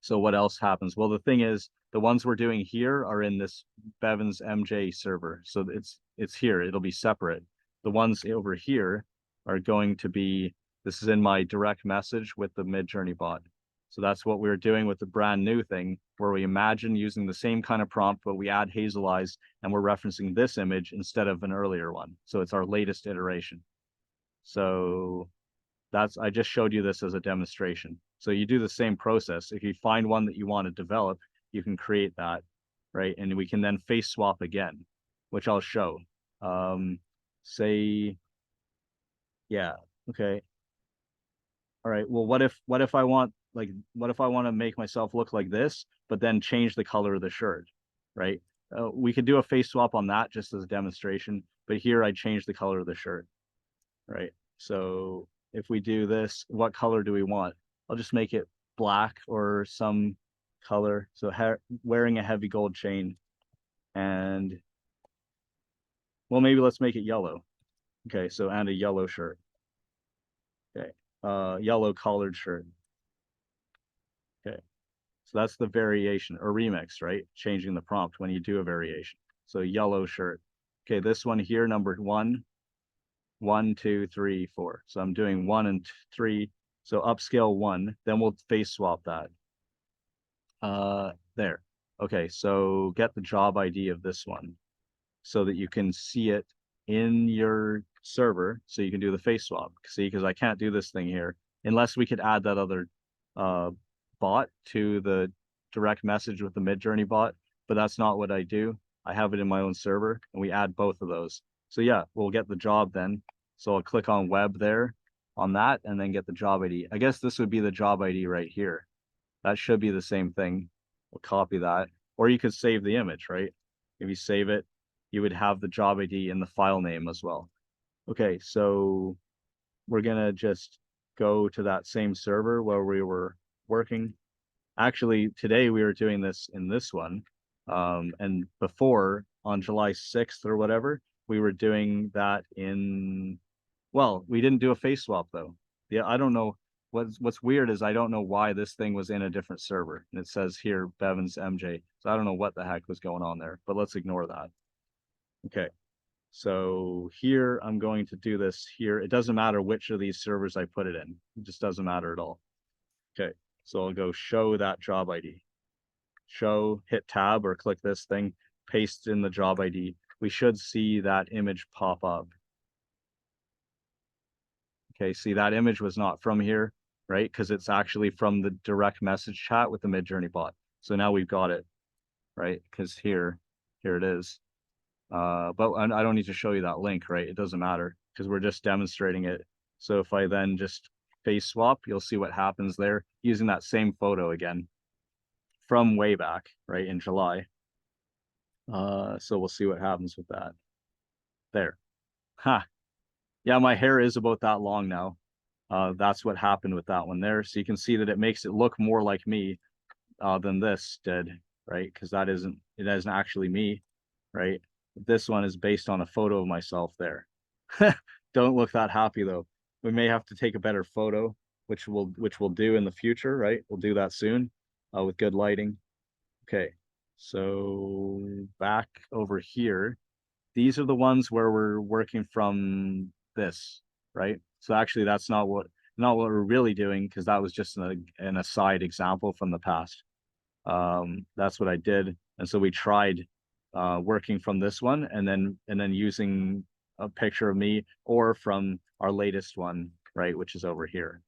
So what else happens? Well, the thing is, the ones we're doing here are in this Bevan's MJ server. So it's here. It'll be separate. The ones over here are going to be, this is in my direct message with the Midjourney bot. So that's what we're doing with the brand new thing, where we imagine using the same kind of prompt, but we add hazel eyes and we're referencing this image instead of an earlier one. So it's our latest iteration. So that's, I just showed you this as a demonstration. So you do the same process. If you find one that you want to develop, you can create that, right? And we can then face swap again, which I'll show. Say, yeah, okay. All right, well, what if I want, like, what if I want to make myself look like this, but then change the color of the shirt, right? We could do a face swap on that just as a demonstration, but here I change the color of the shirt, right? So if we do this, what color do we want? I'll just make it black or some color. So wearing a heavy gold chain, and well, maybe let's make it yellow. Okay, so and a yellow shirt. Okay, yellow collared shirt. Okay, so that's the variation or remix, right? Changing the prompt when you do a variation. So yellow shirt. Okay, this one here, number 1, 1, 2, 3, 4. So I'm doing 1 and 3. So upscale 1, then we'll face swap that. There. Okay, so get the job ID of this one so that you can see it in your server so you can do the face swap. See, because I can't do this thing here unless we could add that other bot to the direct message with the Midjourney bot, but that's not what I do. I have it in my own server and we add both of those. So yeah, we'll get the job then. So I'll click on web there on that and then get the job ID. I guess this would be the job ID right here. That should be the same thing. We'll copy that. Or you could save the image, right? If you save it, you would have the job ID in the file name as well. Okay, so we're gonna just go to that same server where we were working. Actually, today we were doing this in this one. And before on July 6th or whatever, we were doing that in, well, we didn't do a face swap though. Yeah, I don't know. What's weird is I don't know why this thing was in a different server. And it says here Bevan's MJ. So I don't know what the heck was going on there, but let's ignore that. Okay. So here I'm going to do this here. It doesn't matter which of these servers I put it in. It just doesn't matter at all. Okay. So I'll go show that job ID. Show, hit tab or click this thing, paste in the job ID. We should see that image pop up. Okay, see that image was not from here, right? Because it's actually from the direct message chat with the Midjourney bot. So now we've got it, right? Because here it is. But I don't need to show you that link, right? It doesn't matter because we're just demonstrating it. So if I then just face swap, you'll see what happens there using that same photo again from way back, right, in July. So we'll see what happens with that. There. Ha. Huh. Yeah, my hair is about that long now. That's what happened with that one there. So you can see that it makes it look more like me than this did, right? Because it isn't actually me, right? This one is based on a photo of myself there. Don't look that happy though. We may have to take a better photo, which we'll do in the future, right? We'll do that soon, with good lighting. Okay, so back over here, these are the ones where we're working from this, right? So actually, that's not what we're really doing, because that was just an aside example from the past. That's what I did, and so we tried working from this one, and then using a picture of me, or from our latest one, right, which is over here,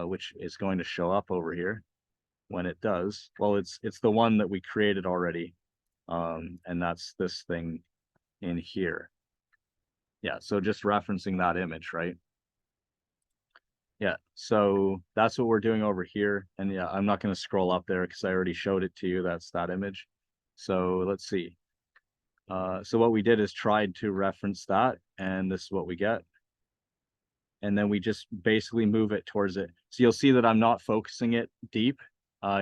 which is going to show up over here when it does. Well, it's the one that we created already, and that's this thing in here. Yeah, so just referencing that image, right? Yeah, so that's what we're doing over here. And yeah, I'm not going to scroll up there because I already showed it to you. That's that image. So let's see. So what we did is tried to reference that, and this is what we get. And then we just basically move it towards it. So you'll see that I'm not focusing it deep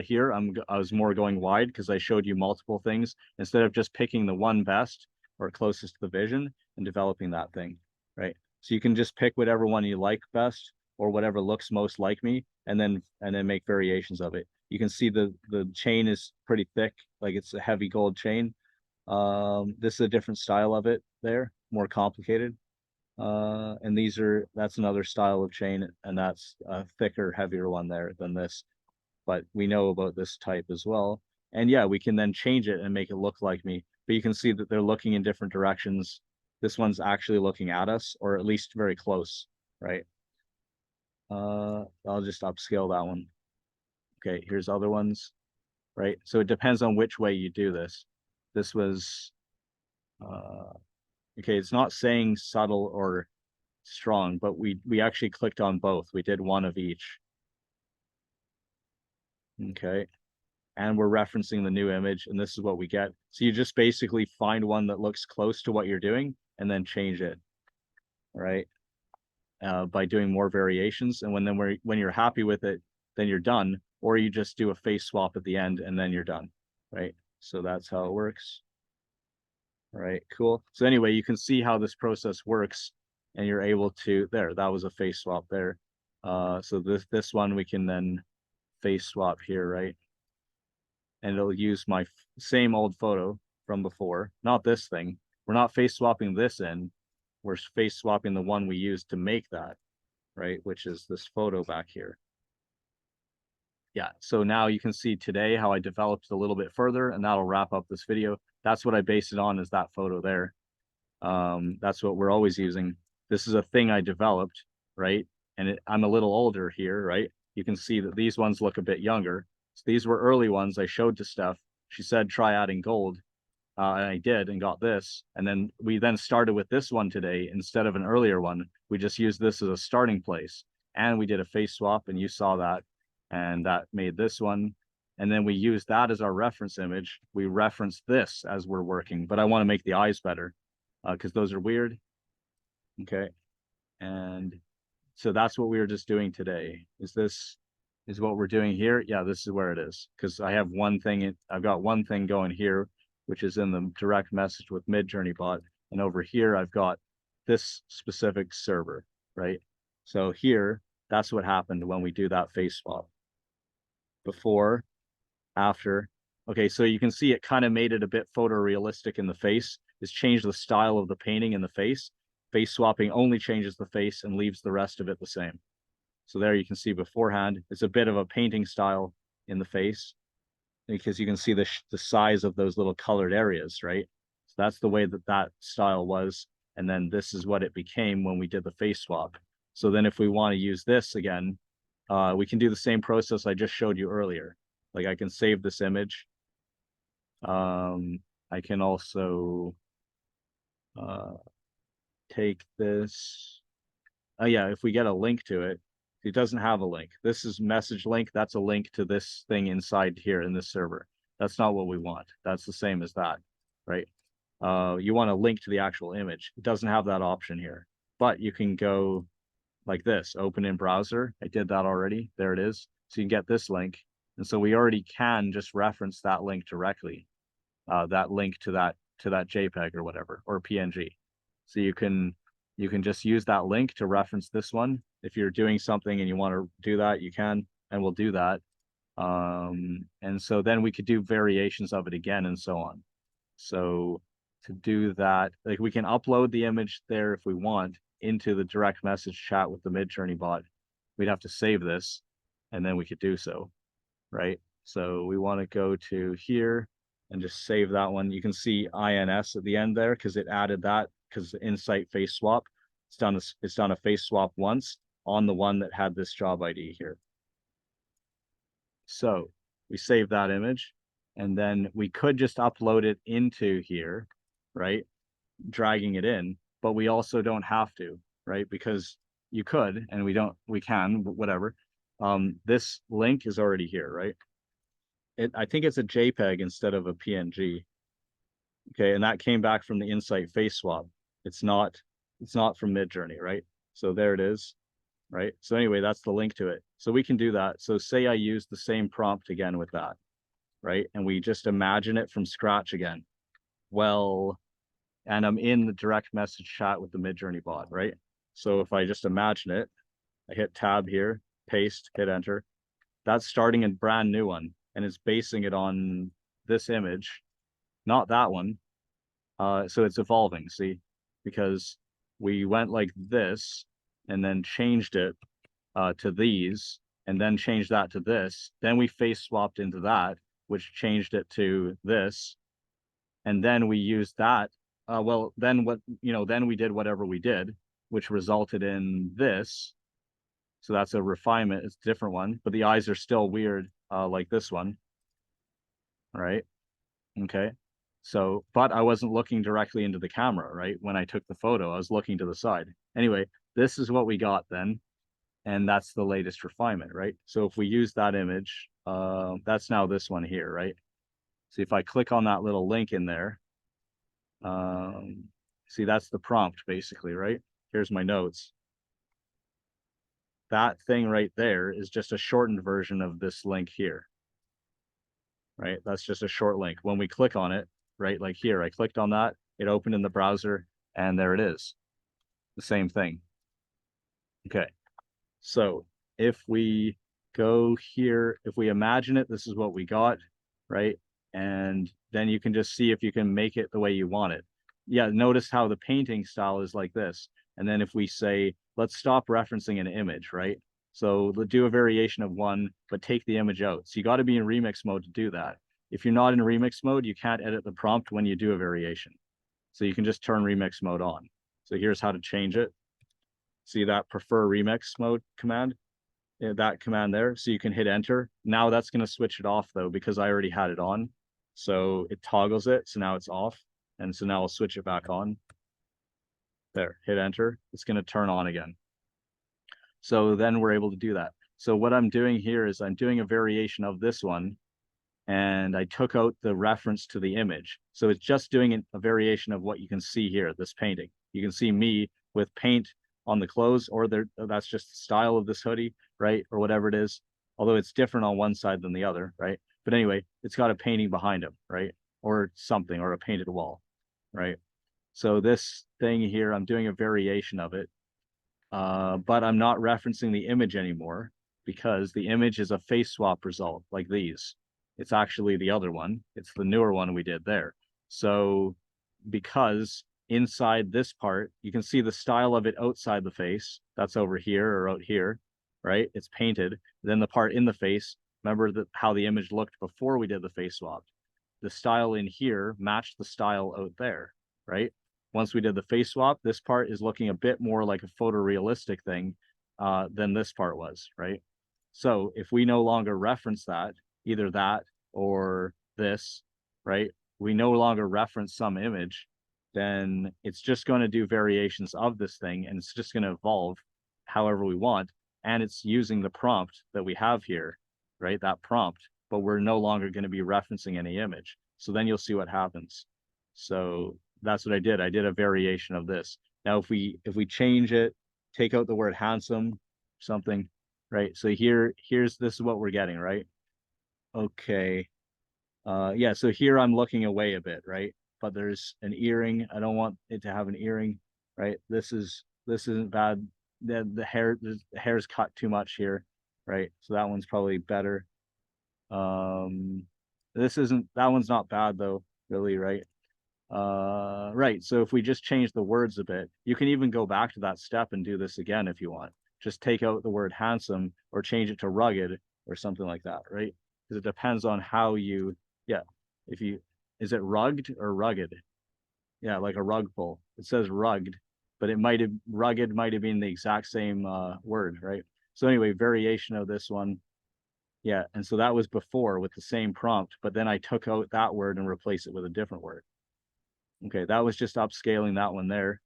here. I was more going wide because I showed you multiple things instead of just picking the one best or closest to the vision and developing that thing, right? So you can just pick whatever one you like best, or whatever looks most like me, and then make variations of it. You can see the chain is pretty thick, like it's a heavy gold chain. This is a different style of it there, more complicated. And that's another style of chain, and that's a thicker, heavier one there than this. But we know about this type as well. And yeah, we can then change it and make it look like me. But you can see that they're looking in different directions. This one's actually looking at us, or at least very close, right? I'll just upscale that one. Okay, here's other ones, right? So it depends on which way you do this. This was okay, it's not saying subtle or strong, but we actually clicked on both. We did one of each. Okay. And we're referencing the new image, and this is what we get. So you just basically find one that looks close to what you're doing and then change it, right? By doing more variations. And when you're happy with it, then you're done, or you just do a face swap at the end and then you're done, right? So that's how it works. All right, cool. So anyway, you can see how this process works, and you're able to, that was a face swap there. So this one we can then face swap here, right? And it'll use my same old photo from before, not this thing. We're not face swapping this in, we're face swapping the one we used to make that, right? Which is this photo back here. Yeah, so now you can see today how I developed a little bit further, and that'll wrap up this video. That's what I based it on, is that photo there. That's what we're always using. This is a thing I developed, right? And I'm a little older here, right? You can see that these ones look a bit younger. So these were early ones I showed to Steph. She said, try adding gold. And I did, and got this. And then we started with this one today instead of an earlier one. We just used this as a starting place. And we did a face swap, and you saw that. And that made this one. And then we used that as our reference image. We referenced this as we're working, but I want to make the eyes better because those are weird. Okay. And so that's what we were just doing today. Is what we're doing here? Yeah, this is where it is. Because I have one thing, I've got one thing going here, which is in the direct message with Midjourney bot. And over here, I've got this specific server, right? So here, that's what happened when we do that face swap. Before, after. Okay, so you can see it kind of made it a bit photorealistic in the face. It's changed the style of the painting in the face. Face swapping only changes the face and leaves the rest of it the same. So there you can see beforehand, it's a bit of a painting style in the face, because you can see the size of those little colored areas, right? So that's the way that style was. And then this is what it became when we did the face swap. So then if we want to use this again, we can do the same process I just showed you earlier. Like I can save this image. I can also take this. Oh yeah, if we get a link to it, it doesn't have a link. This is message link. That's a link to this thing inside here in this server. That's not what we want. That's the same as that, right? You want a link to the actual image. It doesn't have that option here, but you can go like this, open in browser. I did that already. There it is. So you can get this link. And so we already can just reference that link directly, that link to that to that JPEG or whatever, or PNG. So you can just use that link to reference this one. If you're doing something and you want to do that, you can, and we'll do that. And so then we could do variations of it again and so on. So to do that, like we can upload the image there if we want into the direct message chat with the Midjourney bot. We'd have to save this and then we could do so, right? So we want to go to here and just save that one. You can see INS at the end there because it added that because the Insight face swap. It's done a face swap once on the one that had this job ID here. So we save that image and then we could just upload it into here, right? Dragging it in, but we also don't have to, right? Because you could, and we can, whatever. This link is already here, right? I think it's a JPEG instead of a PNG. Okay, and that came back from the Insight face swap. It's not from Midjourney, right? So there it is, right? So anyway, that's the link to it. So we can do that. So say I use the same prompt again with that, right? And we just imagine it from scratch again. Well, and I'm in the direct message chat with the Midjourney bot, right? So if I just imagine it, I hit tab here, paste, hit enter. That's starting a brand new one, and it's basing it on this image, not that one. So it's evolving, see, because we went like this and then changed it to these, and then changed that to this. Then we face swapped into that, which changed it to this. And then we used that. Well, then then we did whatever we did, which resulted in this. So that's a refinement. It's a different one, but the eyes are still weird, like this one. All right. Okay. So, but I wasn't looking directly into the camera, right? When I took the photo, I was looking to the side. Anyway, this is what we got then. And that's the latest refinement, right? So if we use that image, that's now this one here, right? So if I click on that little link in there, see, that's the prompt basically, right? Here's my notes. That thing right there is just a shortened version of this link here, right? That's just a short link. When we click on it, right, like here, I clicked on that, it opened in the browser, and there it is. The same thing. Okay. So if we go here, if we imagine it, this is what we got, right? And then you can just see if you can make it the way you want it. Yeah, notice how the painting style is like this. And then if we say, let's stop referencing an image, right? So let's do a variation of one, but take the image out. So you got to be in remix mode to do that. If you're not in remix mode, you can't edit the prompt when you do a variation. So you can just turn remix mode on. So here's how to change it. See that prefer remix mode command? Yeah, that command there. So you can hit enter. Now that's going to switch it off though, because I already had it on. So it toggles it. So now it's off. And so now I'll switch it back on. There, hit enter. It's going to turn on again. So then we're able to do that. So what I'm doing here is I'm doing a variation of this one, and I took out the reference to the image. So it's just doing a variation of what you can see here, this painting. You can see me with paint on the clothes, or that's just the style of this hoodie, right? Or whatever it is, although it's different on one side than the other, right? But anyway, it's got a painting behind him, right? Or something, or a painted wall, right? So this thing here, I'm doing a variation of it, but I'm not referencing the image anymore because the image is a face swap result like these. It's actually the other one. It's the newer one we did there. So because inside this part, you can see the style of it outside the face. That's over here or out here, right? It's painted. Then the part in the face, remember how the image looked before we did the face swap. The style in here matched the style out there, right? Once we did the face swap, this part is looking a bit more like a photorealistic thing than this part was, right? So if we no longer reference that, either that or this, right? We no longer reference some image, then it's just going to do variations of this thing, and it's just going to evolve however we want. And it's using the prompt that we have here, right? That prompt, but we're no longer going to be referencing any image. So then you'll see what happens. So that's what I did. I did a variation of this. Now, if we change it, take out the word handsome, something, right? So this is what we're getting, right? Okay. Yeah, so here I'm looking away a bit, right? but there's an earring. I don't want it to have an earring, right? This isn't bad. The hair's cut too much here, right? So that one's probably better. That one's not bad though, really, right? Right. So if we just change the words a bit, you can even go back to that step and do this again if you want. Just take out the word handsome or change it to rugged or something like that, right? Because it depends on how you, yeah. If you, is it rugged or rugged? Yeah, like a rug pull. It says rugged, but rugged might have been the exact same word, right? So anyway, variation of this one. Yeah, and so that was before with the same prompt, but then I took out that word and replaced it with a different word. Okay, that was just upscaling that one there.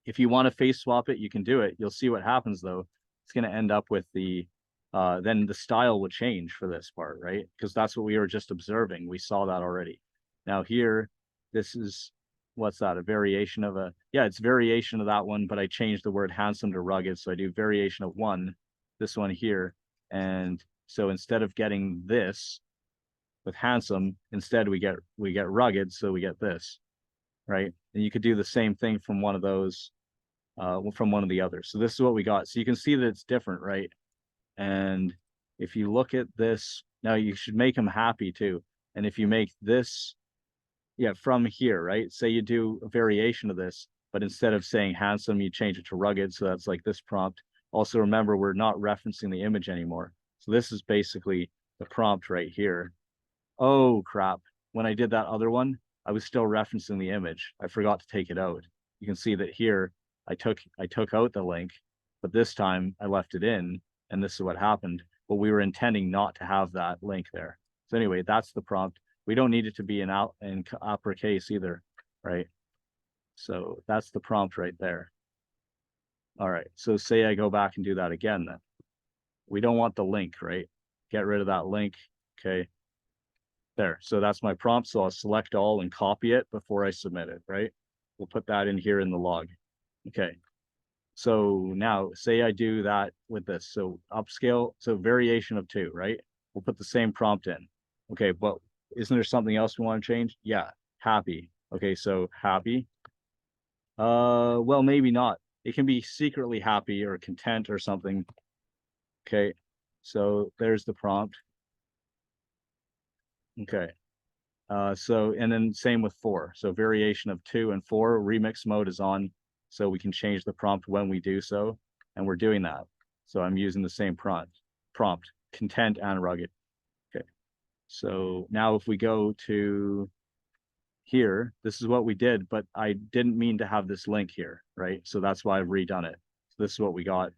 If you want to face swap it, you can do it. You'll see what happens though. It's going to end up with then the style will change for this part, right? Because that's what we were just observing. We saw that already. Now here, this is, what's that? A variation of it's variation of that one, but I changed the word handsome to rugged. So I do variation of one, this one here. And so instead of getting this with handsome, instead we get rugged. So we get this, right? And you could do the same thing from one of those, from one of the others. So this is what we got. So you can see that it's different, right? And if you look at this, now you should make them happy too. And if you make this, from here, right? Say you do a variation of this, but instead of saying handsome, you change it to rugged. So that's like this prompt. Also remember, we're not referencing the image anymore. So this is basically the prompt right here. Oh crap. When I did that other one, I was still referencing the image. I forgot to take it out. You can see that here I took out the link, but this time I left it in, and this is what happened. But we were intending not to have that link there. So anyway, that's the prompt. We don't need it to be in uppercase either, right? So that's the prompt right there. All right. So say I go back and do that again then. We don't want the link, right? Get rid of that link. Okay. There. So that's my prompt. So I'll select all and copy it before I submit it, right? We'll put that in here in the log. Okay. So now say I do that with this. So upscale, so variation of 2, right? We'll put the same prompt in. Okay, but isn't there something else we want to change? Yeah, happy. Okay, so happy. Well, maybe not. It can be secretly happy or content or something. Okay, so there's the prompt. Okay. And then same with 4. So variation of 2 and 4, remix mode is on. So we can change the prompt when we do so. And we're doing that. So I'm using the same prompt, content and rugged. Okay. So now if we go to here, this is what we did, but I didn't mean to have this link here, right? So that's why I've redone it. So this is what we got.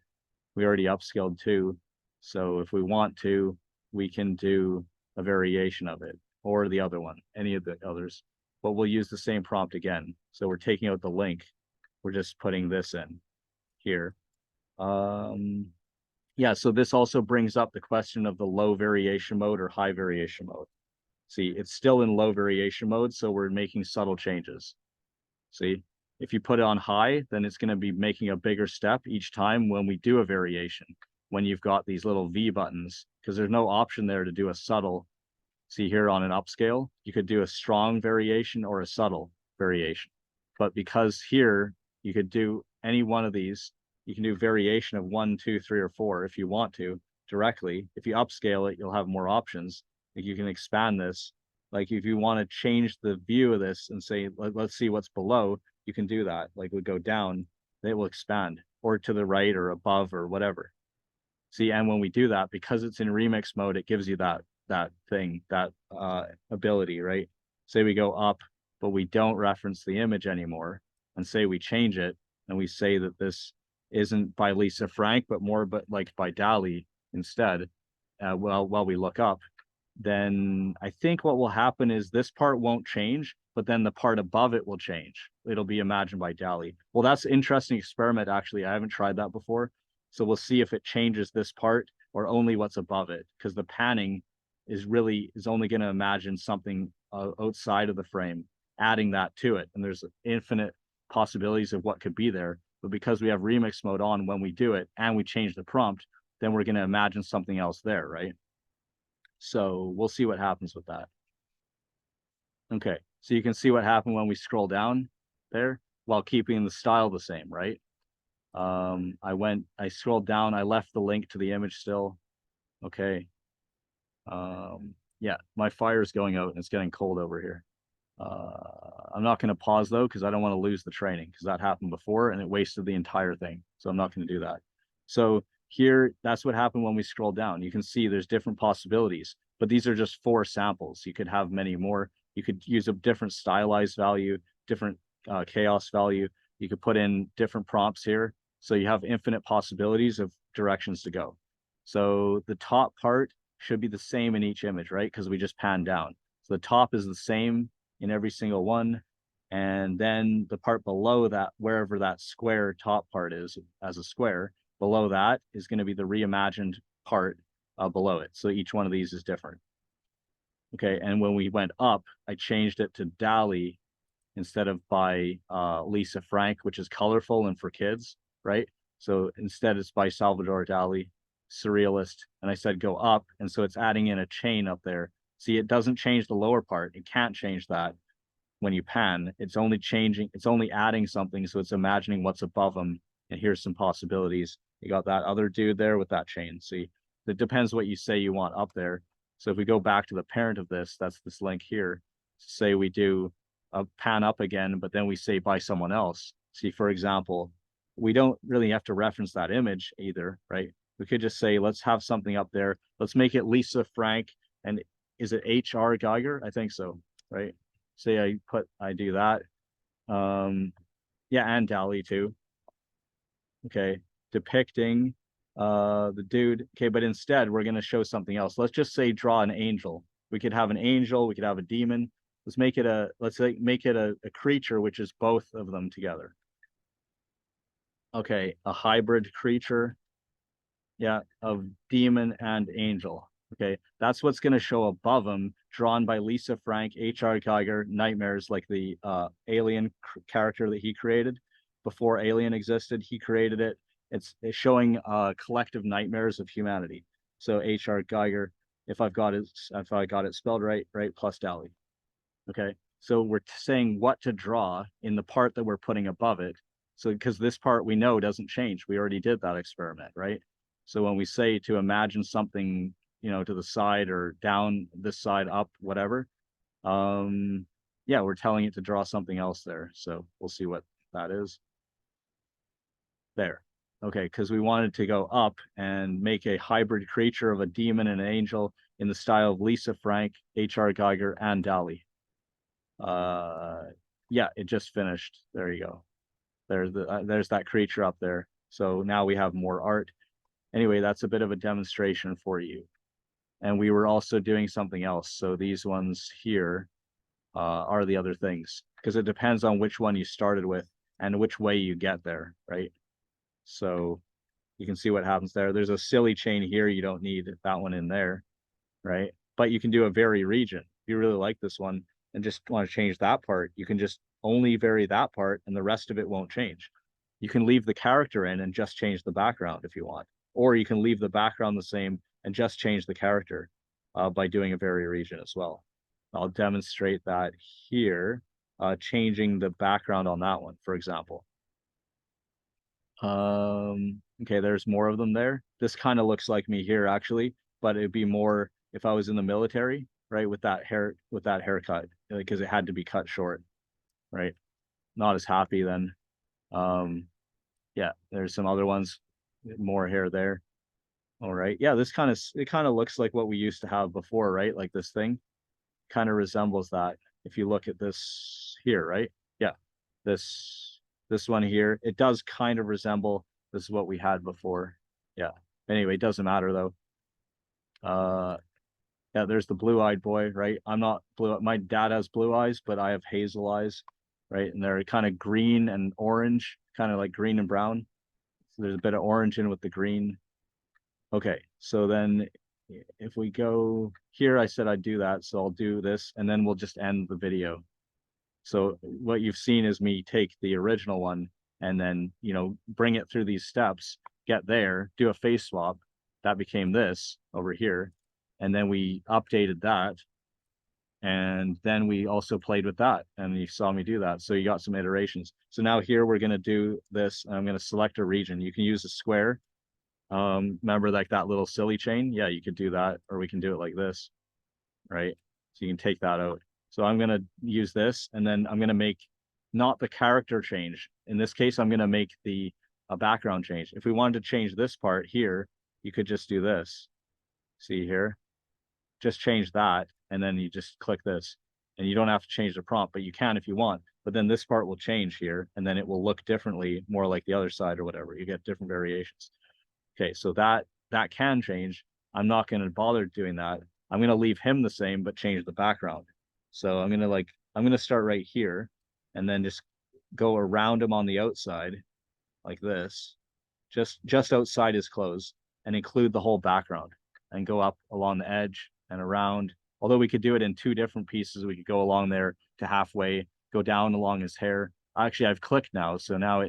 We already upscaled 2. So if we want to, we can do a variation of it or the other one, any of the others, but we'll use the same prompt again. So we're taking out the link. We're just putting this in here. So this also brings up the question of the low variation mode or high variation mode. See, it's still in low variation mode, so we're making subtle changes. See, if you put it on high, then it's going to be making a bigger step each time when we do a variation, when you've got these little V buttons, because there's no option there to do a subtle. See here on an upscale, you could do a strong variation or a subtle variation. But because here you could do any one of these, you can do variation of 1, 2, 3, or 4 if you want to directly. If you upscale it, you'll have more options. Like you can expand this. Like if you want to change the view of this and say, let's see what's below, you can do that. Like we go down, it will expand, or to the right or above or whatever. See, and when we do that, because it's in remix mode, it gives you that ability, right? Say we go up, but we don't reference the image anymore, and say we change it, and we say that this isn't by Lisa Frank, but like by Dali instead. While we look up, then I think what will happen is this part won't change, but then the part above it will change. It'll be imagined by Dali. Well, that's an interesting experiment, actually. I haven't tried that before. So we'll see if it changes this part or only what's above it, because the panning is only going to imagine something outside of the frame, adding that to it. And there's infinite possibilities of what could be there. But because we have remix mode on when we do it and we change the prompt, then we're going to imagine something else there, right? So we'll see what happens with that. Okay, So you can see what happened when we scroll down there while keeping the style the same, right? I scrolled down, I left the link to the image still. Okay. Yeah, my fire's going out and it's getting cold over here. I'm not going to pause though, because I don't want to lose the training, because that happened before and it wasted the entire thing. So I'm not going to do that. So here, that's what happened when we scroll down. You can see there's different possibilities, but these are just 4 samples. You could have many more. You could use a different stylized value, different chaos value. You could put in different prompts here. So you have infinite possibilities of directions to go. So the top part should be the same in each image, right? Because we just pan down. So the top is the same in every single one. And then the part below that, wherever that square top part is as a square, below that is going to be the reimagined part below it. So each one of these is different. Okay, and when we went up, I changed it to DALL-E instead of by Lisa Frank, which is colorful and for kids, right? So instead it's by Salvador Dali, Surrealist, and I said go up, and so it's adding in a chain up there. See, it doesn't change the lower part. It can't change that when you pan. It's only changing, it's only adding something, so it's imagining what's above them, and here's some possibilities. You got that other dude there with that chain. See, it depends what you say you want up there. So if we go back to the parent of this, that's this link here. Say we do a pan up again, but then we say by someone else. See, for example, we don't really have to reference that image either, right? We could just say, let's have something up there. Let's make it Lisa Frank. And is it H.R. Geiger? I think so, right? Say I do that. Yeah, and DALL-E too. Okay, depicting the dude. Okay, but instead we're gonna show something else. Let's just say draw an angel. We could have an angel, we could have a demon. Let's say make it a creature, which is both of them together. Okay, a hybrid creature. Yeah, of demon and angel. Okay, that's what's going to show above them, drawn by Lisa Frank, H.R. Geiger, Nightmares, like the Alien character that he created before Alien existed. He created it. It's showing collective nightmares of humanity. So H.R. Geiger, if I got it spelled right, plus DALL-E. Okay, so we're saying what to draw in the part that we're putting above it. So because this part we know doesn't change, we already did that experiment, right? So when we say to imagine something, to the side or down, this side, up, whatever, yeah, we're telling it to draw something else there. So we'll see what that is there. Okay, because we wanted to go up and make a hybrid creature of a demon and an angel in the style of Lisa Frank, H.R. Geiger, and DALL-E. Yeah, it just finished. There you go. There's that creature up there. So now we have more art. Anyway, that's a bit of a demonstration for you. And we were also doing something else. So these ones here are the other things, because it depends on which one you started with and which way you get there, right? So you can see what happens there. There's a silly chain here. You don't need that one in there, right? But you can do a vary region. If you really like this one and just want to change that part, you can just only vary that part and the rest of it won't change. You can leave the character in and just change the background if you want, or you can leave the background the same and just change the character by doing a vary region as well. I'll demonstrate that here, changing the background on that one, for example. Okay, there's more of them there. This kind of looks like me here actually, but it'd be more if I was in the military, right, with that haircut, because it had to be cut short, right? Not as happy then. Yeah, there's some other ones, more hair there. All right. Yeah, it kind of looks like what we used to have before, right? Like this thing kind of resembles that. If you look at this here, right? Yeah. This one here, it does kind of resemble this is what we had before. Yeah. Anyway, it doesn't matter though. Yeah, there's the blue-eyed boy, right? I'm not blue. My dad has blue eyes, but I have hazel eyes, right? And they're kind of green and orange, kind of like green and brown. So there's a bit of orange in with the green. Okay, so then if we go here, I said I'd do that, so I'll do this, and then we'll just end the video. So what you've seen is me take the original one and then, bring it through these steps, get there, do a face swap. That became this over here. And then we updated that. And then we also played with that, and you saw me do that. So you got some iterations. So now here we're going to do this. I'm going to select a region. You can use a square. Remember like that little silly chain? Yeah, you could do that, or we can do it like this, right? So you can take that out. So I'm going to use this, and then I'm going to make not the character change. In this case, I'm going to make the background change. If we wanted to change this part here, you could just do this. See here? Just change that, and then you just click this. And you don't have to change the prompt, but you can if you want. But then this part will change here, and then it will look differently, more like the other side or whatever. You get different variations. Okay, so that can change. I'm not going to bother doing that. I'm going to leave him the same, but change the background. So I'm going to start right here, and then just go around him on the outside like this, just outside his clothes, and include the whole background, and go up along the edge and around. Although we could do it in two different pieces, we could go along there to halfway, go down along his hair. Actually, I've clicked now, so now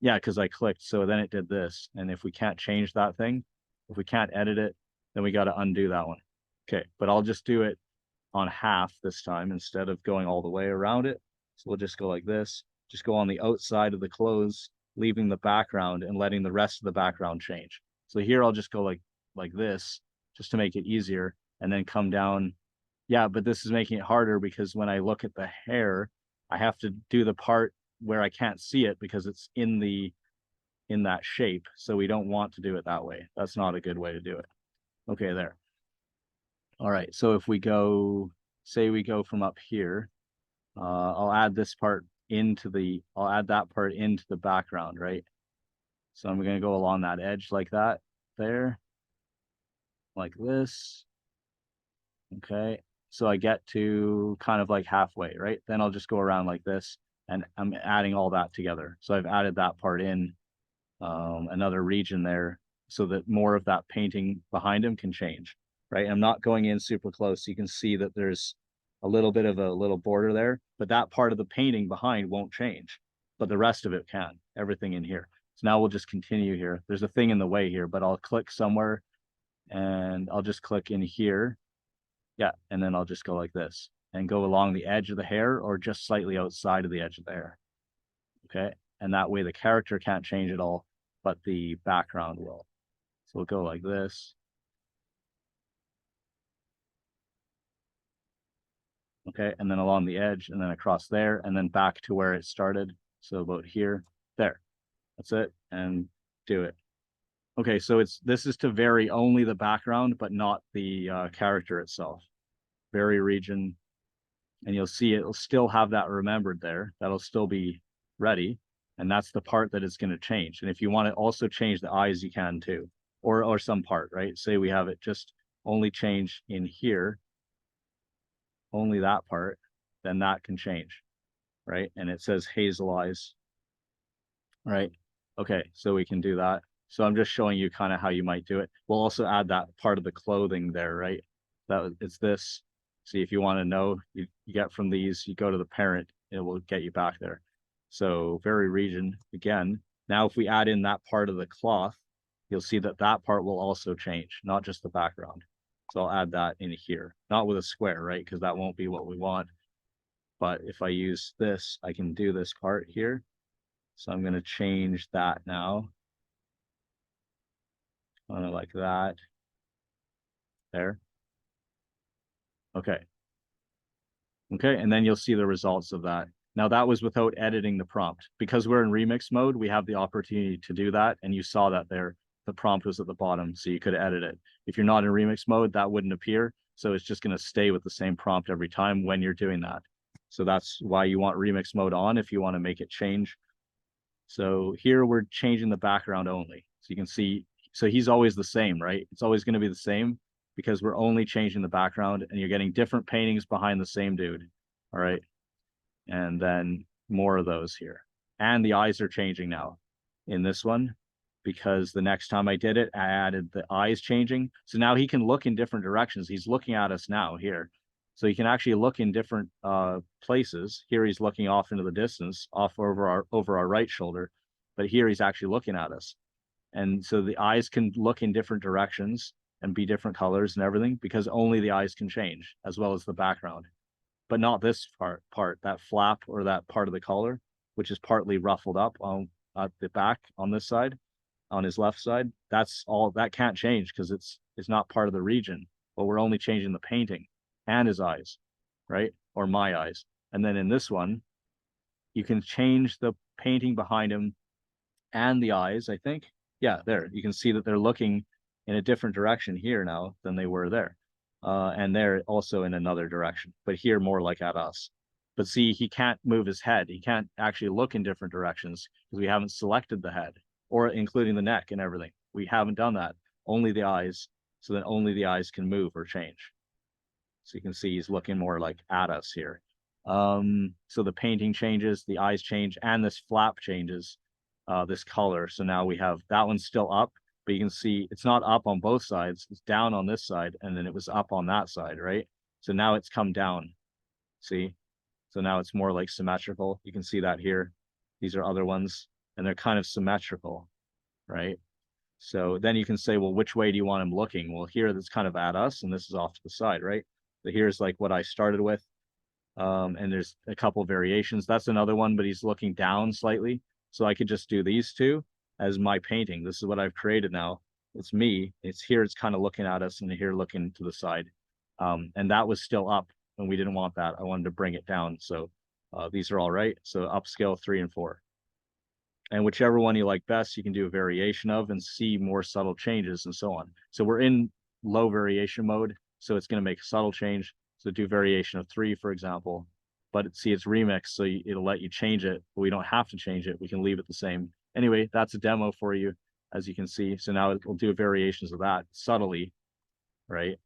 yeah, because I clicked, so then it did this. And if we can't change that thing, if we can't edit it, then we got to undo that one. Okay, but I'll just do it on half this time instead of going all the way around it. So we'll just go like this, just go on the outside of the clothes, leaving the background and letting the rest of the background change. So here I'll just go like this, just to make it easier, and then come down. Yeah, but this is making it harder because when I look at the hair, I have to do the part where I can't see it because it's in that shape. So we don't want to do it that way. That's not a good way to do it. Okay, there. All right, so if we go, say we go from up here, I'll add this part I'll add that part into the background, right? So I'm gonna go along that edge like that, there, like this. Okay, so I get to kind of like halfway, right? Then I'll just go around like this, and I'm adding all that together. So I've added that part in, another region there, so that more of that painting behind him can change, right? I'm not going in super close. You can see that there's a little bit of a little border there, but that part of the painting behind won't change, but the rest of it can, everything in here. So now we'll just continue here. There's a thing in the way here, but I'll click somewhere, and I'll just click in here. Yeah, and then I'll just go like this and go along the edge of the hair, or just slightly outside of the edge of the hair. Okay, and that way the character can't change at all, but the background will. So we'll go like this. Okay, and then along the edge, and then across there, and then back to where it started. So about here, there. That's it, and do it. Okay, so this is to vary only the background, but not the character itself. Vary region, and you'll see it'll still have that remembered there. That'll still be ready, and that's the part that it's going to change. And if you want to also change the eyes, you can too, or some part, right? Say we have it just only change in here, only that part, then that can change, right? And it says hazel eyes, right? Okay, so we can do that. So I'm just showing you kind of how you might do it. We'll also add that part of the clothing there, right? It's this. See, if you want to know, you get from these, you go to the parent, it will get you back there. So vary region again. Now, if we add in that part of the cloth, you'll see that that part will also change, not just the background. So I'll add that in here, not with a square, right? Because that won't be what we want. But if I use this, I can do this part here. So I'm going to change that now. Kind of like that. There. Okay. Okay, and then you'll see the results of that. Now that was without editing the prompt. Because we're in remix mode, we have the opportunity to do that, and you saw that there. The prompt was at the bottom, so you could edit it. If you're not in remix mode, that wouldn't appear, so it's just going to stay with the same prompt every time when you're doing that. So that's why you want remix mode on, if you want to make it change. So here we're changing the background only. So you can see, so he's always the same, right? It's always going to be the same, because we're only changing the background, and you're getting different paintings behind the same dude. All right. And then more of those here. And the eyes are changing now in this one, because the next time I did it, I added the eyes changing. So now he can look in different directions. He's looking at us now here. So he can actually look in different places. Here he's looking off into the distance, off over our right shoulder. But here he's actually looking at us. And so the eyes can look in different directions. and be different colors and everything, because only the eyes can change as well as the background, but not this part, that flap or that part of the collar, which is partly ruffled up on at the back on this side, on his left side. That's all that can't change because it's not part of the region, but we're only changing the painting and his eyes, right? Or my eyes. And then in this one, you can change the painting behind him and the eyes, I think. Yeah, there. You can see that they're looking in a different direction here now than they were there. And they're also in another direction, but here more like at us. But see, he can't move his head. He can't actually look in different directions because we haven't selected the head or including the neck and everything. We haven't done that. Only the eyes. So then only the eyes can move or change. So you can see he's looking more like at us here. So the painting changes, the eyes change, and this flap changes, this color. So now we have that one's still up, but you can see it's not up on both sides. It's down on this side, and then it was up on that side, right? So now it's come down. See? So now it's more like symmetrical. You can see that here. These are other ones, and they're kind of symmetrical, right? So then you can say, well, which way do you want him looking? Well, here that's kind of at us, and this is off to the side, right? So here's like what I started with. And there's a couple variations. That's another one, but he's looking down slightly. So I could just do these two as my painting. This is what I've created now. It's me. It's here. It's kind of looking at us, and here looking to the side. And that was still up, and we didn't want that. I wanted to bring it down. So these are all right. So upscale 3 and 4. And whichever one you like best, you can do a variation of and see more subtle changes and so on. So we're in low variation mode. So it's going to make a subtle change. So do variation of 3, for example, but see, it's remixed. So it'll let you change it, but we don't have to change it. We can leave it the same. Anyway, that's a demo for you, as you can see. So now we'll do variations of that subtly, right?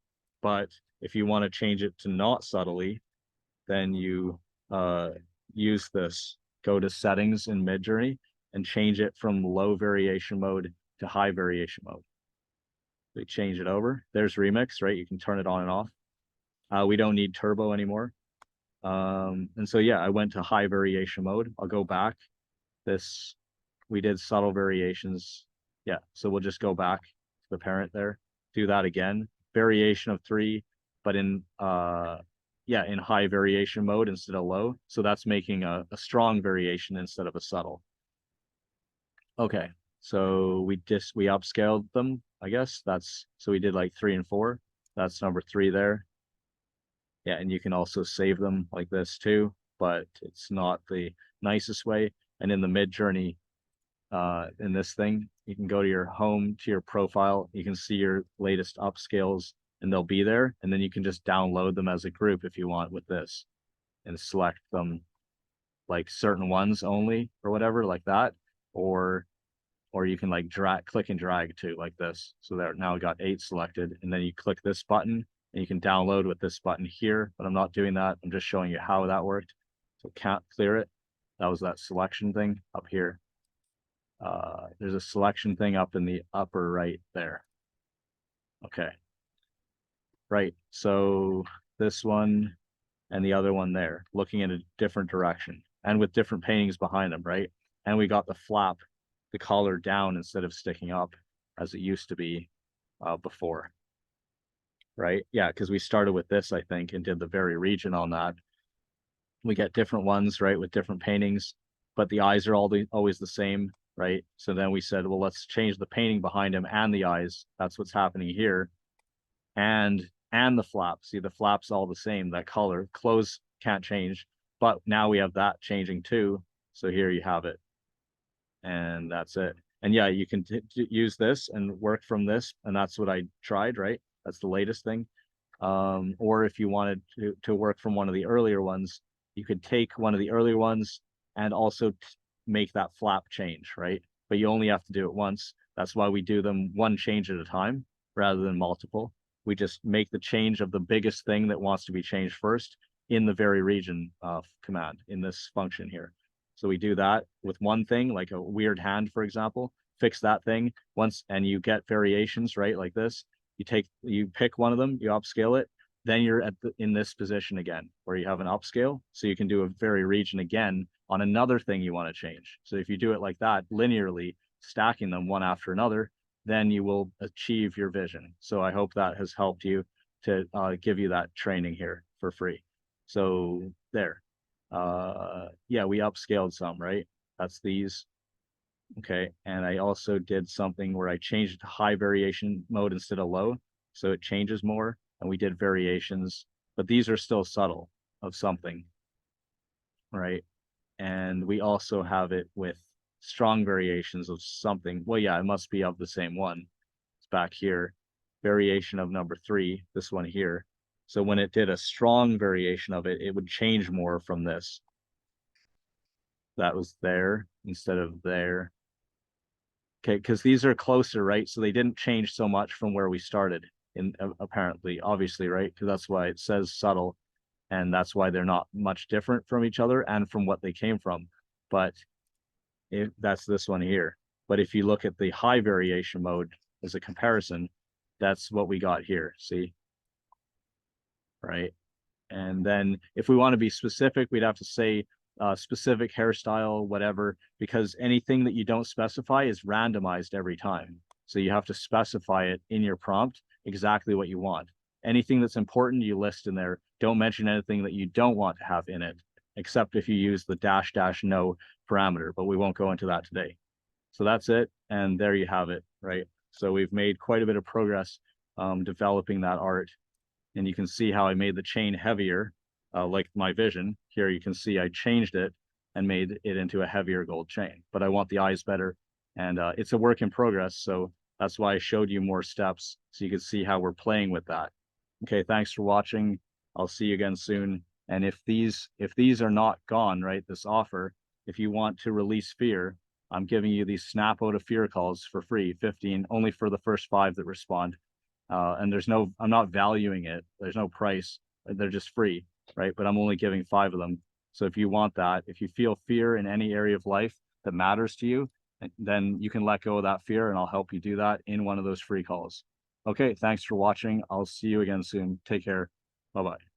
But if you want to change it to not subtly, then you use this, go to settings in Midjourney and change it from low variation mode to high variation mode. We change it over. There's remix, right? You can turn it on and off. We don't need turbo anymore. And so, yeah, I went to high variation mode. I'll go back. We did subtle variations. Yeah, so we'll just go back to the parent there. Do that again. Variation of 3, but in high variation mode instead of low. So that's making a strong variation instead of a subtle. Okay, so we upscaled them, I guess. So we did like 3 and 4. That's number 3 there. Yeah, and you can also save them like this too, but it's not the nicest way. And in the Midjourney, in this thing, you can go to your home, to your profile, you can see your latest upscales, and they'll be there. And then you can just download them as a group if you want with this, and select them like certain ones only or whatever, like that. Or you can like click and drag too, like this. So there, now we got 8 selected, and then you click this button and you can download with this button here, but I'm not doing that. I'm just showing you how that worked. So can't clear it. That was that selection thing up here. There's a selection thing up in the upper right there. Okay. Right, so this one and the other one there, looking in a different direction and with different paintings behind them, right? And we got the flap, the collar down instead of sticking up as it used to be before, right? Yeah, because we started with this, I think, and did the very region on that. We get different ones, right, with different paintings, but the eyes are always the same, right? So then we said, well, let's change the painting behind him and the eyes. That's what's happening here. And the flap. See, the flap's all the same, that color. Clothes can't change, but now we have that changing too. So here you have it. And that's it. And yeah, you can use this and work from this. And that's what I tried, right? That's the latest thing. Or if you wanted to work from one of the earlier ones, you could take one of the earlier ones and also make that flap change, right? But you only have to do it once. That's why we do them one change at a time rather than multiple. We just make the change of the biggest thing that wants to be changed first in the very region command in this function here. So we do that with one thing, like a weird hand, for example, fix that thing once, and you get variations, right? Like this, you pick one of them, you upscale it, then you're in this position again, where you have an upscale. So you can do a very region again on another thing you want to change. So if you do it like that, linearly, stacking them one after another, then you will achieve your vision. So I hope that has helped you to give you that training here for free. So there. Yeah, we upscaled some, right? That's these. Okay. And I also did something where I changed it to high variation mode instead of low. So it changes more. And we did variations, but these are still subtle of something, right? And we also have it with strong variations of something. Well, yeah, it must be of the same one. It's back here. Variation of number 3, this one here. So when it did a strong variation of it, it would change more from this. That was there instead of there. Okay, because these are closer, right? So they didn't change so much from where we started in apparently, obviously, right? Because that's why it says subtle, and that's why they're not much different from each other and from what they came from. But if that's this one here. But if you look at the high variation mode as a comparison, that's what we got here. See, right? And then if we want to be specific, we'd have to say specific hairstyle, whatever, because anything that you don't specify is randomized every time. So you have to specify it in your prompt exactly what you want. Anything that's important, you list in there. Don't mention anything that you don't want to have in it, except if you use the dash dash no parameter, but we won't go into that today. So that's it. And there you have it, right? So we've made quite a bit of progress developing that art. And you can see how I made the chain heavier, like my vision. Here you can see I changed it and made it into a heavier gold chain, but I want the eyes better. And it's a work in progress. So that's why I showed you more steps so you could see how we're playing with that. Okay, thanks for watching. I'll see you again soon. And if these are not gone, right, this offer, if you want to release fear, I'm giving you these snap out of fear calls for free, 15, only for the first 5 that respond. And I'm not valuing it. There's no price. They're just free, right? But I'm only giving 5 of them. So if you want that, if you feel fear in any area of life that matters to you, then you can let go of that fear and I'll help you do that in one of those free calls. Okay, thanks for watching. I'll see you again soon. Take care. Bye-bye.